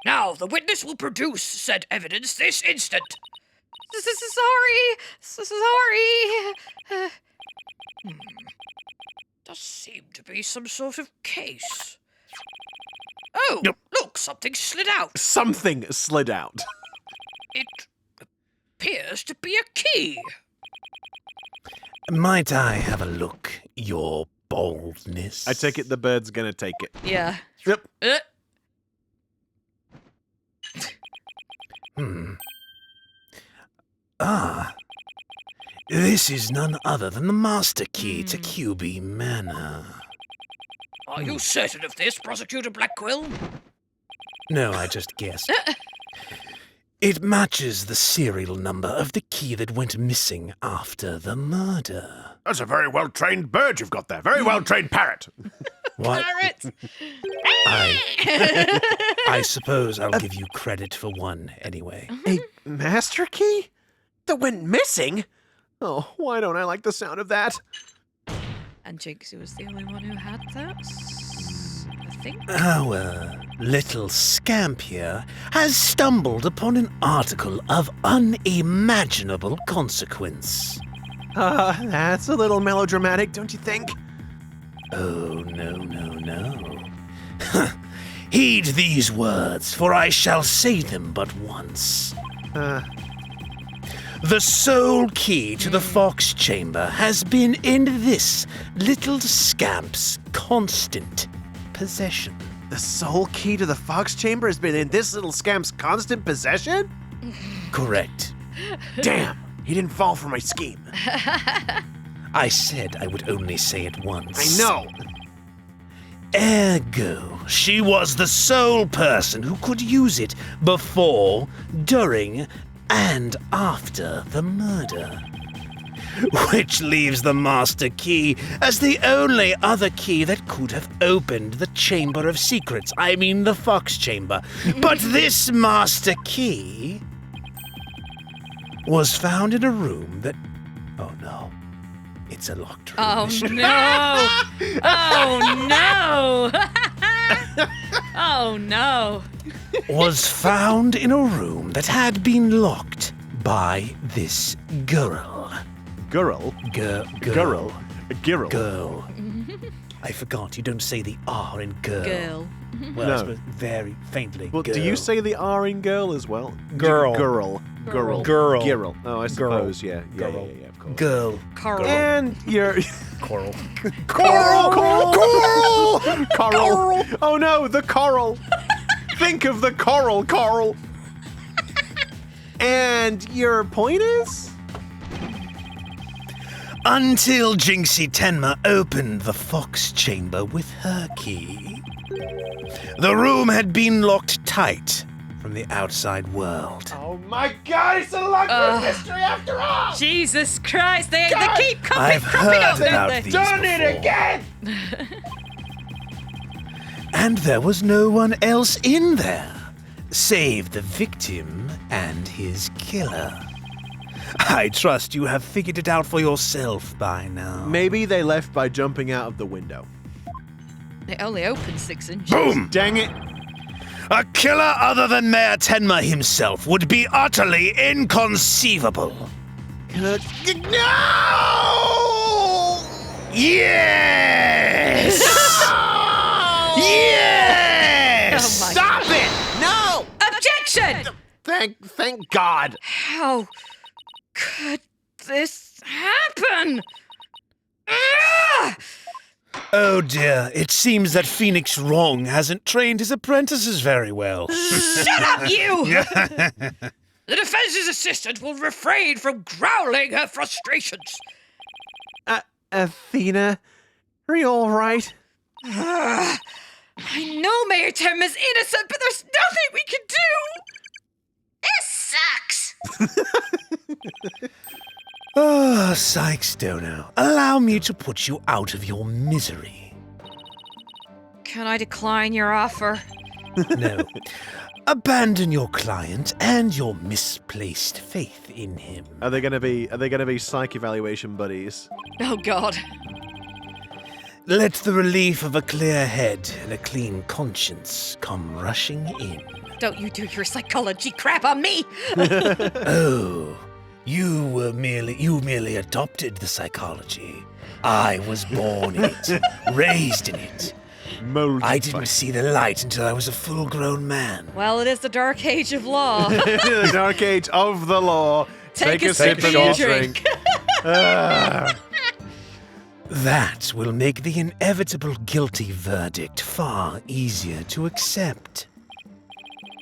Now, the witness will produce said evidence this instant.
Sorry.
Does seem to be some sort of case. Oh,
Yep.
look, something slid out.
Something slid out.
It appears to be a key.
Might I have a look, your boldness?
I take it the bird's gonna take it.
Yeah.
Yep.
Ah. This is none other than the master key to QB Manor.
Are you certain of this, Prosecutor Blackquill?
No, I just guessed. It matches the serial number of the key that went missing after the murder.
That's a very well-trained bird you've got there. Very well-trained parrot.
What?
Parrot.
I suppose I'll give you credit for one anyway.
A master key? That went missing? Oh, why don't I like the sound of that?
And Jinxie was the only one who had that, I think.
Our little scamp here has stumbled upon an article of unimaginable consequence.
That's a little melodramatic, don't you think?
Oh, no. Heed these words, for I shall say them but once. The sole key to the Fox Chamber has been in this little scamp's constant possession.
The sole key to the Fox Chamber has been in this little scamp's constant possession?
Correct.
Damn, he didn't fall for my scheme.
I said I would only say it once.
I know.
Ergo, she was the sole person who could use it before, during, and after the murder. Which leaves the master key as the only other key that could have opened the Chamber of Secrets. I mean the Fox Chamber. But this master key was found in a room that... Oh no. It's a locked room.
Oh no! Oh no! Oh no!
Was found in a room that had been locked by this girl.
Girl?
Girl.
Girl? Girl?
Girl. I forgot, you don't say the R in girl.
Girl.
Well,
No.
I suppose very faintly.
Well, do you
girl.
say the R in girl as well?
Girl.
Girl.
Girl.
Girl.
Girl. Oh, I
Girl.
suppose, yeah.
Girl.
Yeah, of course.
Girl.
Carl.
And you're...
Coral.
Coral! Coral! Oh no, the coral! Think of the coral, Coral! And your point is?
Until Jinxie Tenma opened the Fox Chamber with her key, the room had been locked tight from the outside world.
Oh my god, it's a locked mystery after all!
Jesus Christ! They keep
I've
cropping
heard
up, don't
about
they?
these
Done it
before.
again!
And there was no one else in there, save the victim and his killer. I trust you have figured it out for yourself by now.
Maybe they left by jumping out of the window.
They only opened 6 inches.
Boom!
Dang it!
A killer other than Mayor Tenma himself would be utterly inconceivable.
No!
Yes! Yes!
Oh my
Stop it! No!
Objection!
Thank God!
How could this happen? Ah!
Oh dear, it seems that Phoenix Wrong hasn't trained his apprentices very well.
Shut up, you! The defense's assistant will refrain from growling her frustrations.
Athena, are you alright?
I know Mayor Tenma's innocent, but there's nothing we can do.
This sucks.
Ah, Sykes Dono, allow me to put you out of your misery.
Can I decline your offer?
No. Abandon your client and your misplaced faith in him.
Are they gonna be psych evaluation buddies?
Oh God.
Let the relief of a clear head and a clean conscience come rushing in.
Don't you do your psychology crap on me!
Oh, you merely adopted the psychology. I was born in it, raised in it.
Molded
I didn't see the light until I was a full-grown man.
Well, it is the dark age of law.
the dark age of the law.
Take a
sip
sip
of
of your
your
drink.
That will make the inevitable guilty verdict far easier to accept.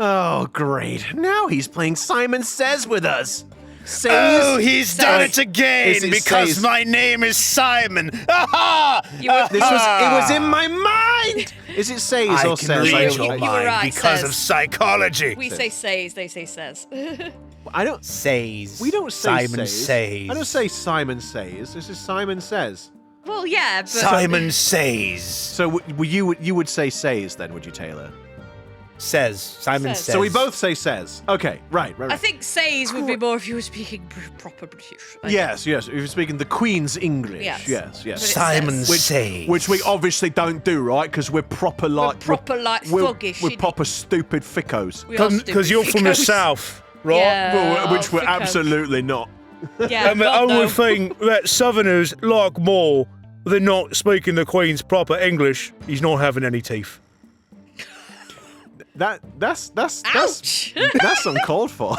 Oh, great. Now he's playing Simon Says with us. Says,
Oh, he's done it
Is
again
it
because
says?
my name is Simon. Aha!
It was in my mind. Is it says
I
or
can
says?
read
You
your
were
mind
right,
because
says.
of psychology.
We say says, they say says.
I don't.
Says.
We don't say
Simon
says.
says.
I don't say Simon says. This is Simon Says.
Well, yeah, but
Simon says.
So you would say says then, would you, Taylor?
Says. Simon
Says.
says.
So we both say says. Okay, right.
I think says would be more if you were speaking proper British.
Yes. If you're speaking the Queen's English.
Yes.
Yes.
But it
Simon
says.
says.
Which we obviously don't do, right? Because we're proper like
thuggish.
We're proper stupid fickos.
We are
Because you're from the
stupid
south, right?
Yeah.
Well, which we're
fickos.
absolutely not.
Yeah,
And the
God,
only
no.
thing that southerners like more than not speaking the Queen's proper English is not having any teeth.
That's
Ouch!
that's uncalled for.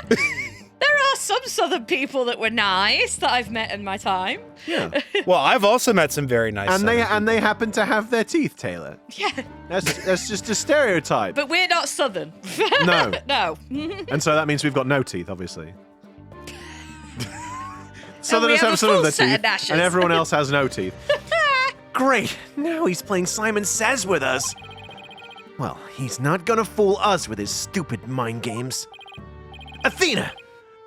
There are some southern people that were nice that I've met in my time.
Yeah.
Well, I've also met some very nice
And they happen to have their teeth, Taylor.
Yeah,
That's just a stereotype.
but we're not southern.
No.
No.
And so that means we've got no teeth, obviously. Southerners
have
have
a
some of
full
their
set of
teeth,
dashes.
and everyone else has no teeth. Great. Now he's playing Simon Says with us. Well, he's not gonna fool us with his stupid mind games. Athena,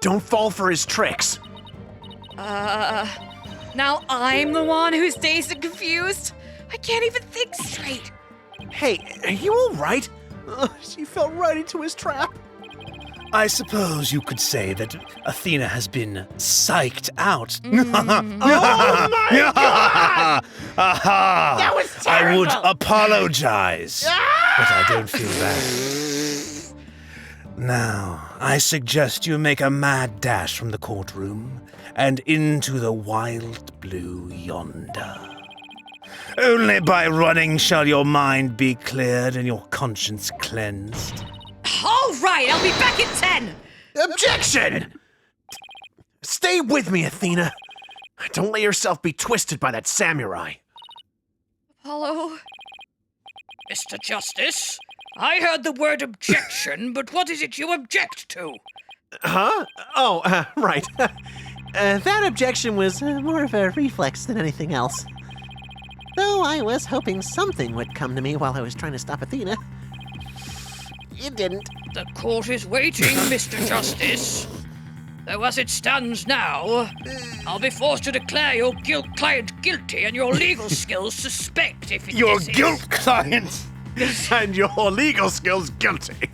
don't fall for his tricks.
Now I'm the one who's dazed and confused. I can't even think straight.
Hey, are you all right? She fell right into his trap.
I suppose you could say that Athena has been psyched out.
Oh my God!
Aha!
That was
I would
terrible.
apologize, but I don't feel bad. Now, I suggest you make a mad dash from the courtroom and into the wild blue yonder. Only by running shall your mind be cleared and your conscience cleansed.
All right, I'll be back in 10.
Objection! Stay with me, Athena. Don't let yourself be twisted by that samurai.
Apollo.
Mr. Justice, I heard the word objection, but what is it you object to?
Huh? Oh, right. That objection was more of a reflex than anything else. Though I was hoping something would come to me while I was trying to stop Athena. It didn't.
The court is waiting, Mr. Justice. Though as it stands now, I'll be forced to declare your client guilty and your legal skills suspect if it
Your
is-
guilt client!
And your legal skills guilty.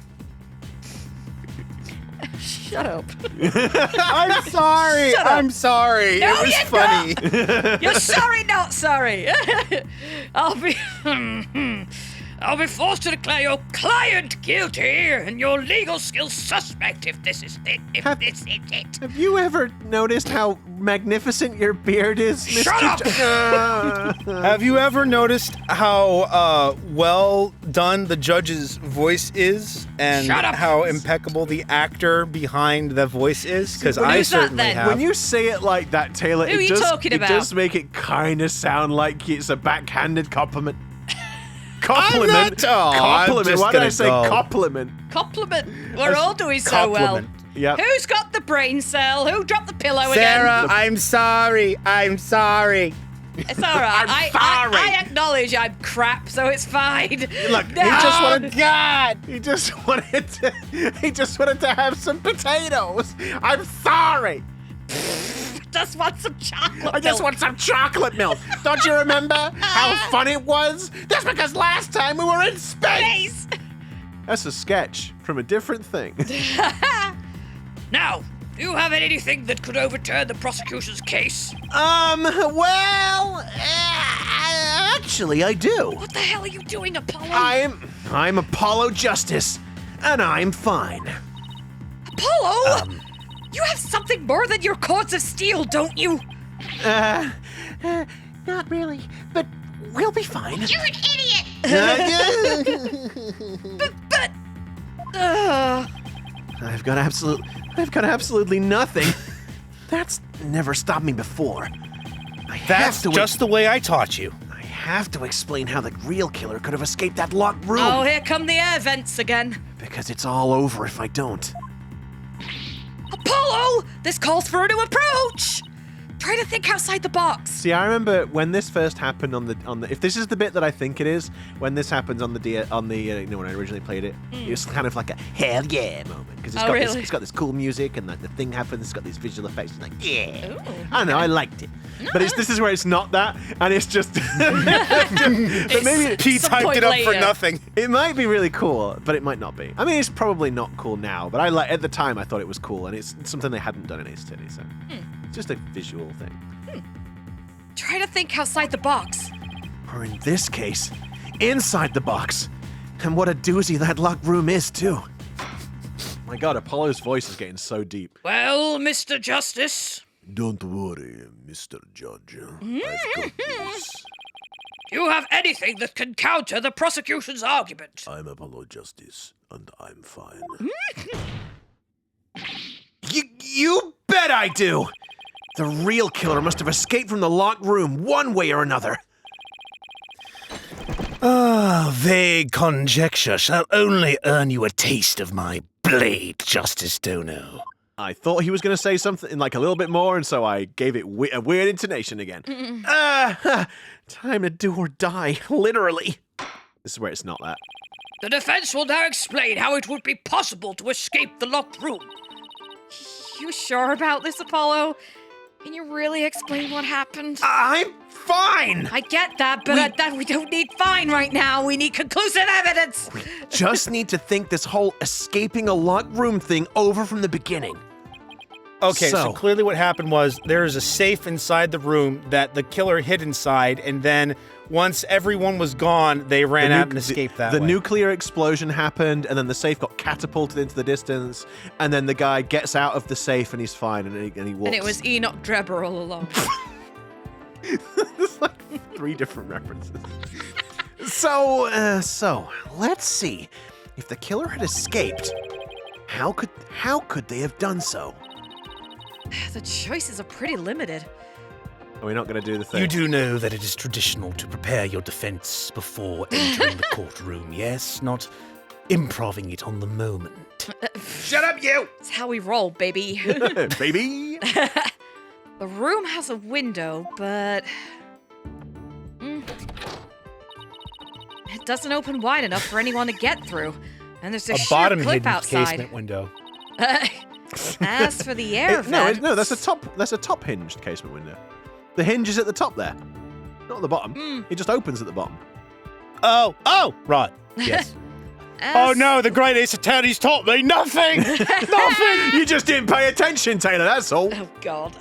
Shut up.
I'm sorry.
Shut up.
I'm sorry.
No,
it was
you're
funny.
You're sorry, not sorry.
I'll be forced to declare your client guilty and your legal skills suspect if this is it. If this is it.
Have you ever noticed how magnificent your beard is, Mr.
Shut up!
Have you ever noticed how well done the judge's voice is and
Shut up.
how impeccable the actor behind the voice is? Because I
who's that
certainly
then?
have.
When you say it like that, Taylor,
Who are
it
you
does,
talking
it
about?
does make it kind of sound like it's a backhanded compliment. Compliment.
I'm
Compliment.
just
Why did I
gonna
say
go.
compliment?
Compliment. We're all doing so well.
Compliment.
Yep.
Who's got the brain cell? Who dropped the pillow
Sarah,
again?
I'm sorry. I'm sorry.
It's all right.
I'm sorry.
I acknowledge I'm crap, so it's fine.
Look, he
No.
just wanted.
God.
He just wanted to. He just wanted to have some potatoes. I'm sorry.
Just want some chocolate.
I just
milk.
want some chocolate milk. Don't you remember how fun it was? That's because last time we were in space.
Please.
That's a sketch from a different thing.
Now, do you have anything that could overturn the prosecution's case?
Well, actually, I do.
What the hell are you doing, Apollo?
I'm Apollo Justice, and I'm fine.
Apollo? You have something more than your cords of steel, don't you?
Not really, but we'll be fine.
You're an idiot!
I've got absolutely nothing. That's never stopped me before.
That's just the way I taught you.
I have to explain how the real killer could have escaped that locked room.
Oh, here come the air vents again.
Because it's all over if I don't.
Apollo! This calls for a new approach! Try to think outside the box.
See, I remember when this first happened on the if this is the bit that I think it is, when this happens on the when I originally played it, it was kind of like a hell yeah moment because it's got this cool music and like the thing happens, it's got these visual effects, it's like yeah.
Ooh.
I don't know, I liked it. But this is where it's not that, and it's just. But maybe
Pete's
some
hyped
point
it up for
later.
nothing.
it might be really cool, but it might not be. I mean, it's probably not cool now, but at the time I thought it was cool, and it's something they hadn't done in Ace Titty, so it's just a visual thing.
Try to think outside the box.
Or in this case, inside the box. And what a doozy that locked room is, too.
My God, Apollo's voice is getting so deep.
Well, Mr. Justice,
Don't worry, Mr. Judge. I've got this.
do you have anything that can counter the prosecution's argument?
I'm Apollo Justice, and I'm fine. You bet I do! The real killer must have escaped from the locked room one way or another.
Vague conjecture shall only earn you a taste of my blade, Justice Dono.
I thought he was going to say something like a little bit more, and so I gave it a weird intonation again.
Time to do or die, literally.
This is where it's not that.
The defense will now explain how it would be possible to escape the locked room.
You sure about this, Apollo? Can you really explain what happened?
I'm fine!
I get that, but we don't need fine right now. We need conclusive evidence.
Just need to think this whole escaping a locked room thing over from the beginning.
Okay, so
So-
clearly what happened was there is a safe inside the room that the killer hid inside, and then once everyone was gone, they ran out and escaped that
The
way.
nuclear explosion happened, and then the safe got catapulted into the distance, and then the guy gets out of the safe and he's fine, and he walks.
And it was Enoch Drebber all along.
There's like 3 different references.
So let's see. If the killer had escaped, how could they have done so?
The choices are pretty limited.
Are we not going to do the thing?
You do know that it is traditional to prepare your defense before entering the courtroom, yes? Not improving it on the moment.
Shut up, you!
It's how we roll, baby.
Baby!
The room has a window, but it doesn't open wide enough for anyone to get through. And there's a
A
sheer
bottom
cliff
hidden
outside.
casement window.
As for the air
No,
vents,
that's a top hinged casement window. The hinge is at the top there, not at the bottom. It just opens at the bottom.
Oh, right. Yes. Oh
as-
no, the great Ace Attorney's taught me nothing! Nothing!
You just didn't pay attention, Taylor. That's all.
Oh God.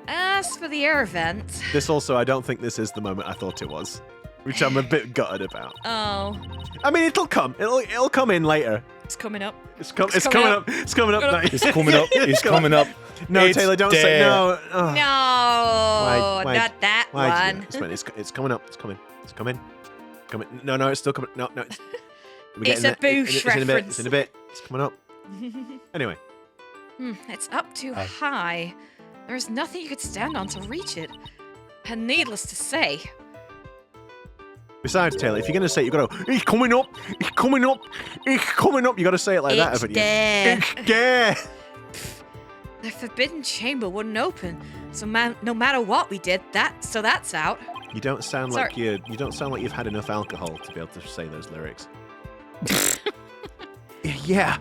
As for the air vents,
This also, I don't think this is the moment I thought it was, which I'm a bit gutted about.
oh,
I mean, it'll come. It'll come in later.
it's coming up.
It's coming
coming
up. It's coming up. No,
It's coming up. It's coming up.
No,
It's
Taylor, don't say
there.
no. Oh.
No,
Why-
not that
Why'd you do
one.
that? It's fine. It's coming up. It's coming. It's coming. Coming. No, it's still coming. No. We're
It's
getting
a
there.
Boosh
It's in a bit.
reference.
It's in a bit. It's coming up. Anyway,
It's up too high. There's nothing you could stand on to reach it. And needless to say,
besides, Taylor, if you're gonna say it, you gotta go. He's coming up. He's coming up. He's coming up. You gotta say it like that,
it's
haven't you?
there.
Yeah.
The forbidden chamber wouldn't open. So no matter what we did, that's out.
You don't sound
Sorry.
like you don't sound like you've had enough alcohol to be able to say those lyrics.
Yeah,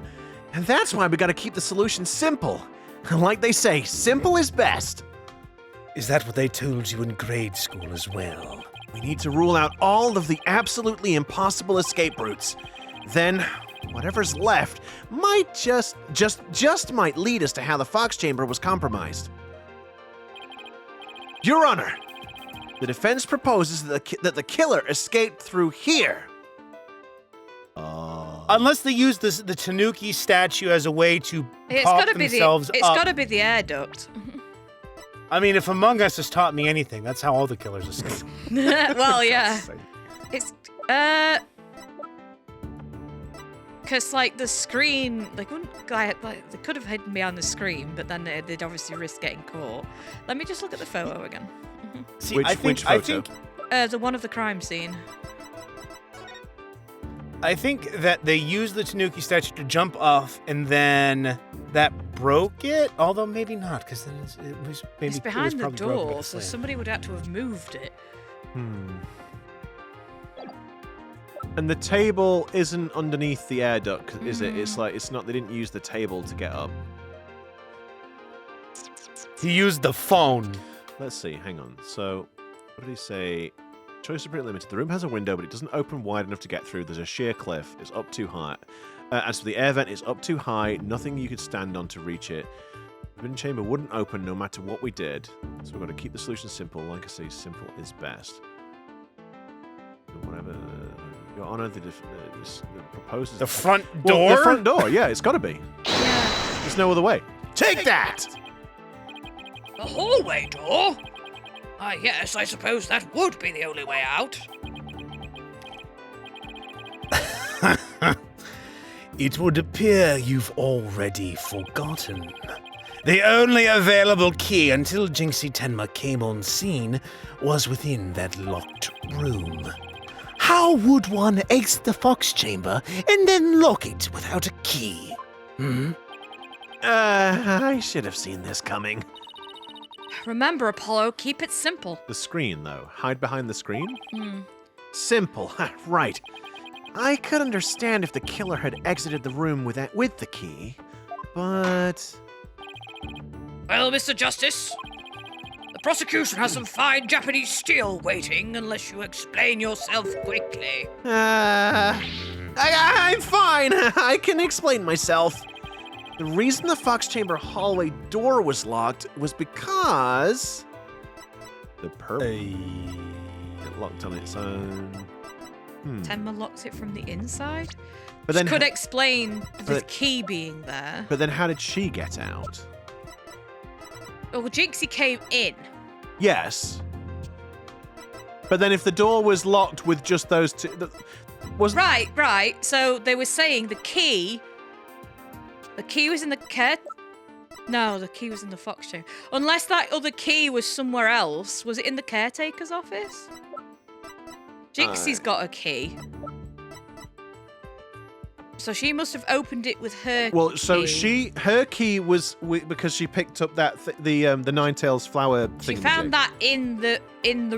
and that's why we gotta keep the solution simple. Like they say, simple is best.
Is that what they told you in grade school as well?
We need to rule out all of the absolutely impossible escape routes. Then, whatever's left might just might lead us to how the Fox Chamber was compromised. Your Honor, the defense proposes that the killer escaped through here.
Unless they use the Tanuki statue as a way to
It's
pop
gotta be
themselves
it's
up.
gotta be the air duct.
I mean, if Among Us has taught me anything, that's how all the killers escape.
Well, yeah. It's, because, like, the screen, they could have hidden behind the screen, but then they'd obviously risk getting caught. Let me just look at the photo again.
See,
Which photo?
The one of the crime scene.
I think that they used the Tanuki statue to jump off, and then that broke it. Although maybe not, because then it was maybe
It's behind the
probably broken by
door,
the
so
flame.
somebody would have to have moved it.
And the table isn't underneath the air duct, is it? It's like, it's not, they didn't use the table to get up.
He used the phone.
Let's see, hang on. So, what did he say? Choice is pretty limited. The room has a window, but it doesn't open wide enough to get through. There's a sheer cliff. It's up too high. As for the air vent, it's up too high. Nothing you could stand on to reach it. The hidden chamber wouldn't open no matter what we did. So we've got to keep the solution simple. Like I say, simple is best. Whatever. Your Honor, the proposes...
The front
Well,
door?
the front door, yeah, it's got to be.
Yeah.
There's no other way. Take that!
The hallway door? Ah, yes, I suppose that would be the only way out.
It would appear you've already forgotten. The only available key until Jinxie Tenma came on scene was within that locked room. How would one exit the Fox Chamber and then lock it without a key?
I should have seen this coming.
Remember, Apollo, keep it simple.
The screen, though. Hide behind the screen?
Simple, right. I could understand if the killer had exited the room with the key, but...
Well, Mr. Justice, the prosecution has some fine Japanese steel waiting unless you explain yourself quickly.
I'm fine. I can explain myself. The reason the Fox Chamber hallway door was locked was because...
The purple. It locked on its own.
Tenma locks it from the inside.
But
Which
then,
could explain the
but-
key being there.
but then how did she get out?
Well, Jinxie came in.
Yes. But then if the door was locked with just those two... Was
Right. So they were saying the key was in the No, the key was in the Fox Chamber. Unless that other key was somewhere else. Was it in the caretaker's office? Jinxie's got a key. So she must have opened it with her key.
Well, so her key was because she picked up that the Ninetales flower thing.
She found that in the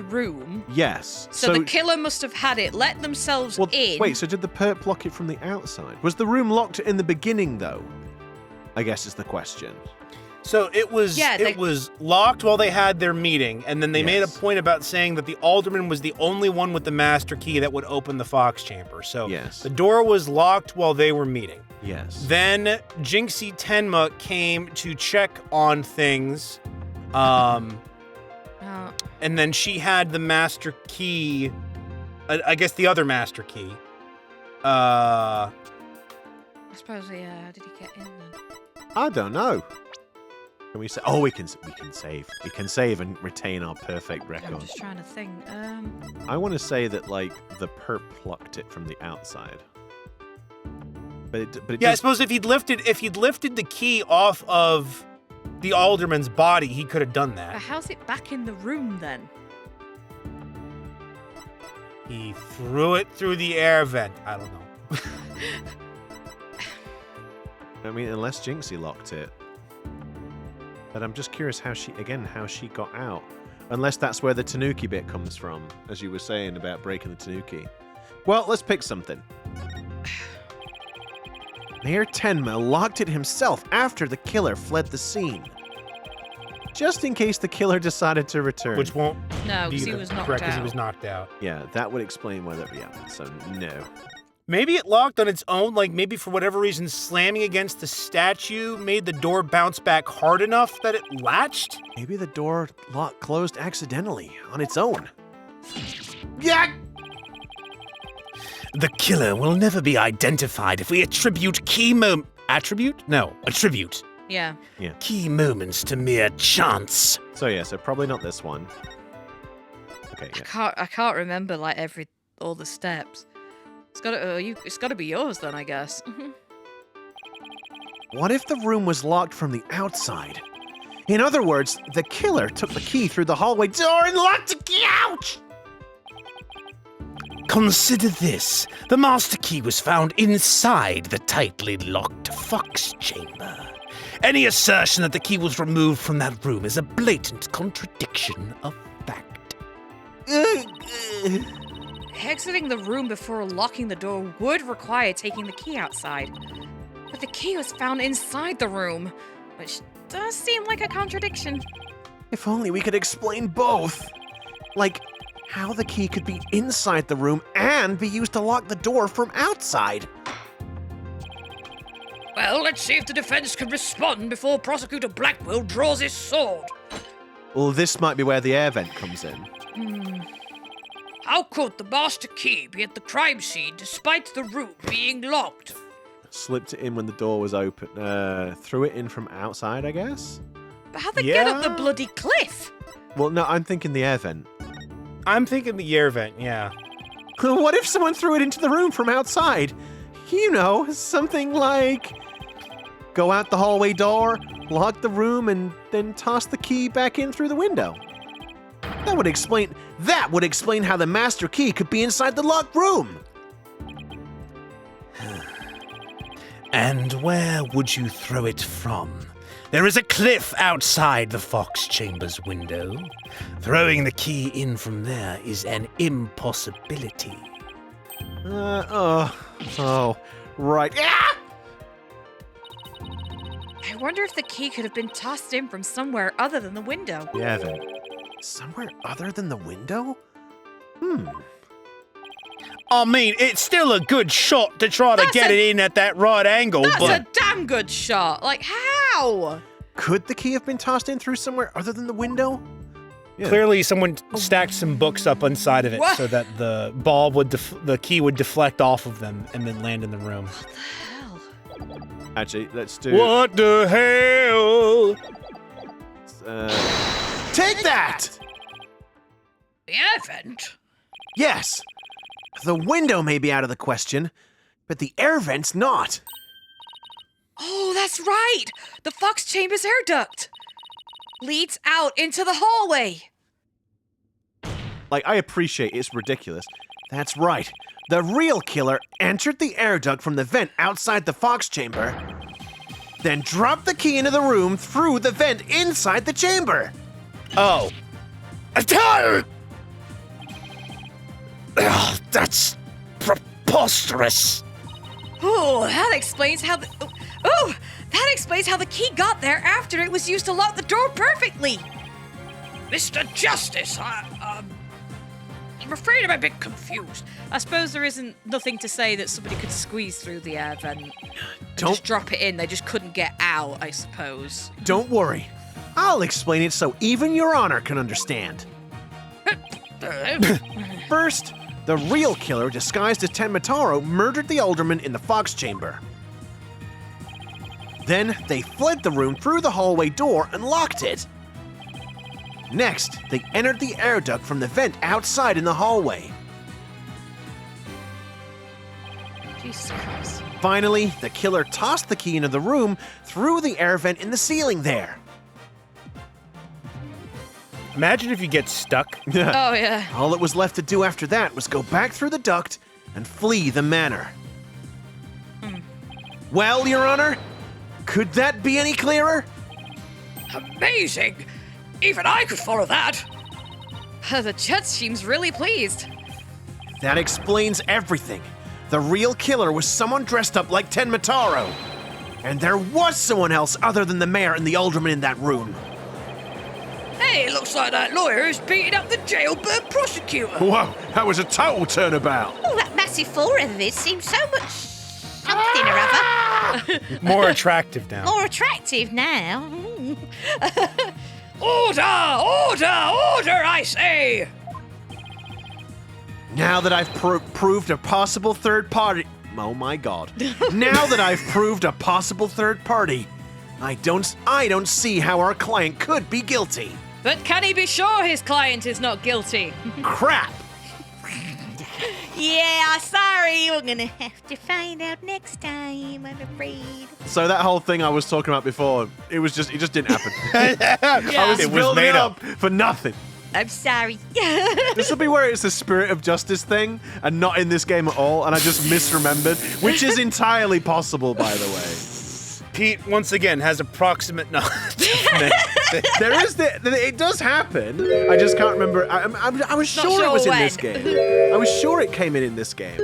room.
Yes.
So the killer must have had it, let themselves in.
Wait, so did the perp lock it from the outside? Was the room locked in the beginning, though? I guess is the question.
So it was it was locked while they had their meeting, and then they made a point about saying that the Alderman was the only one with the master key that would open the Fox Chamber. So the door was locked while they were meeting.
Yes.
Then Jinxie Tenma came to check on things, and then she had the master key. I guess the other master key.
I suppose, yeah. How did he get in then?
I don't know. Can we say? Oh, we can save. We can save and retain our perfect record.
I'm just trying to think.
I want to say that like the perp plucked it from the outside. But it
I suppose if he'd lifted the key off of the Alderman's body, he could have done
But
that.
how's it back in the room then?
He threw it through the air vent. I don't know.
I mean, unless Jinxie locked it. But I'm just curious how she got out. Unless that's where the Tanuki bit comes from, as you were saying about breaking the Tanuki. Well, let's pick something.
Mayor Tenma locked it himself after the killer fled the scene.
Just in case the killer decided to return.
Which won't
No,
be
because he was knocked
correct because he
out.
was knocked out.
Yeah, that would explain whether. Yeah, so no.
Maybe it locked on its own, like maybe for whatever reason slamming against the statue made the door bounce back hard enough that it latched?
Maybe the door lock closed accidentally on its own.
Yeah. The killer will never be identified if we attribute attribute
Yeah.
Key moments to mere chance.
So yeah, so probably not this one. Okay, yeah.
I can't remember like all the steps. It's gotta be yours then, I guess.
What if the room was locked from the outside? In other words, the killer took the key through the hallway door and locked the key out!
Consider this. The master key was found inside the tightly locked fox chamber. Any assertion that the key was removed from that room is a blatant contradiction of fact.
Exiting the room before locking the door would require taking the key outside. But the key was found inside the room, which does seem like a contradiction.
If only we could explain both. Like, how the key could be inside the room and be used to lock the door from outside.
Well, let's see if the defense can respond before Prosecutor Blackquill draws his sword.
Well, this might be where the air vent comes in.
How could the master key be at the crime scene despite the room being locked?
Slipped it in when the door was open. Threw it in from outside, I guess?
But how'd they get up the bloody cliff?
Well, no, I'm thinking the air vent.
I'm thinking the air vent, yeah.
What if someone threw it into the room from outside? You know, something like... go out the hallway door, lock the room, and then toss the key back in through the window. That would explain how the master key could be inside the locked room.
And where would you throw it from? There is a cliff outside the fox chamber's window. Throwing the key in from there is an impossibility.
Right. Ah!
I wonder if the key could have been tossed in from somewhere other than the window.
The air vent.
Somewhere other than the window?
I mean, it's still a good shot to try to get it in at that right angle,
That's
but...
a damn good shot. Like, how?
Could the key have been tossed in through somewhere other than the window?
Yeah.
Clearly, someone stacked some books up inside of it
What?
so that the ball would, the key would deflect off of them and then land in the room.
Hell.
Actually, let's do...
What the hell?
Take that!
The air vent?
Yes. The window may be out of the question, but the air vent's not.
Oh, that's right. The fox chamber's air duct leads out into the hallway.
Like, I appreciate it's ridiculous.
That's right. The real killer entered the air duct from the vent outside the fox chamber, then dropped the key into the room through the vent inside the chamber.
Oh. Ugh, that's preposterous.
Oh, that explains how the that explains how the key got there after it was used to lock the door perfectly.
Mr. Justice, I'm afraid I'm a bit confused.
I suppose there isn't nothing to say that somebody could squeeze through the air vent and just drop it in. They just couldn't get out, I suppose.
Don't worry. I'll explain it so even Your Honor can understand. First, the real killer, disguised as Tenmataro, murdered the Alderman in the fox chamber. Then, they fled the room through the hallway door and locked it. Next, they entered the air duct from the vent outside in the hallway.
Jesus Christ.
Finally, the killer tossed the key into the room through the air vent in the ceiling there.
Imagine if you get stuck.
Oh, yeah.
All that was left to do after that was go back through the duct and flee the manor. Well, Your Honor, could that be any clearer?
Amazing! Even I could follow that.
The judge seems really pleased.
That explains everything. The real killer was someone dressed up like Tenmataro. And there was someone else other than the mayor and the alderman in that room.
Hey, it looks like that lawyer is beating up the jailbird prosecutor.
Whoa, that was a total turnabout.
Oh, that massive forehead of his seems so much something or other.
More attractive now.
More attractive now.
Order! Order! Order, I say!
Now that I've proved a possible third party... Oh my god. Now that I've proved a possible third party, I don't see how our client could be guilty.
But can he be sure his client is not guilty?
Crap!
Yeah, sorry. We're gonna have to find out next time, I'm afraid.
So that whole thing I was talking about before, it just didn't happen. I was
It was
building
made
it
up.
for nothing.
I'm sorry.
This will be where it's the spirit of justice thing and not in this game at all, and I just misremembered, which is entirely possible, by the way.
Pete, once again, has approximate knowledge.
It does happen. I just can't remember. I was
Not
sure it
sure
was in
when.
this game. I was sure it came in this game.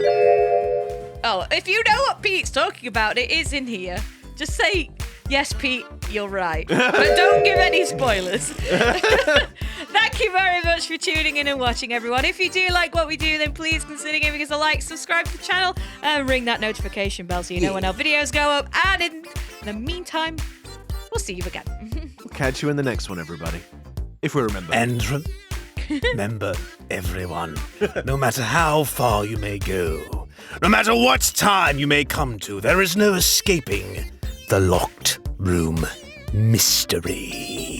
Oh, if you know what Pete's talking about, it is in here. Just say, yes, Pete, you're right. But don't give any spoilers. Thank you very much for tuning in and watching, everyone. If you do like what we do, then please consider giving us a like, subscribe to the channel, and ring that notification bell so you know when our videos go up. And in the meantime, we'll see you again.
Catch you in the next one, everybody. If we remember.
And remember, everyone, no matter how far you may go, no matter what time you may come to, there is no escaping the locked room mystery.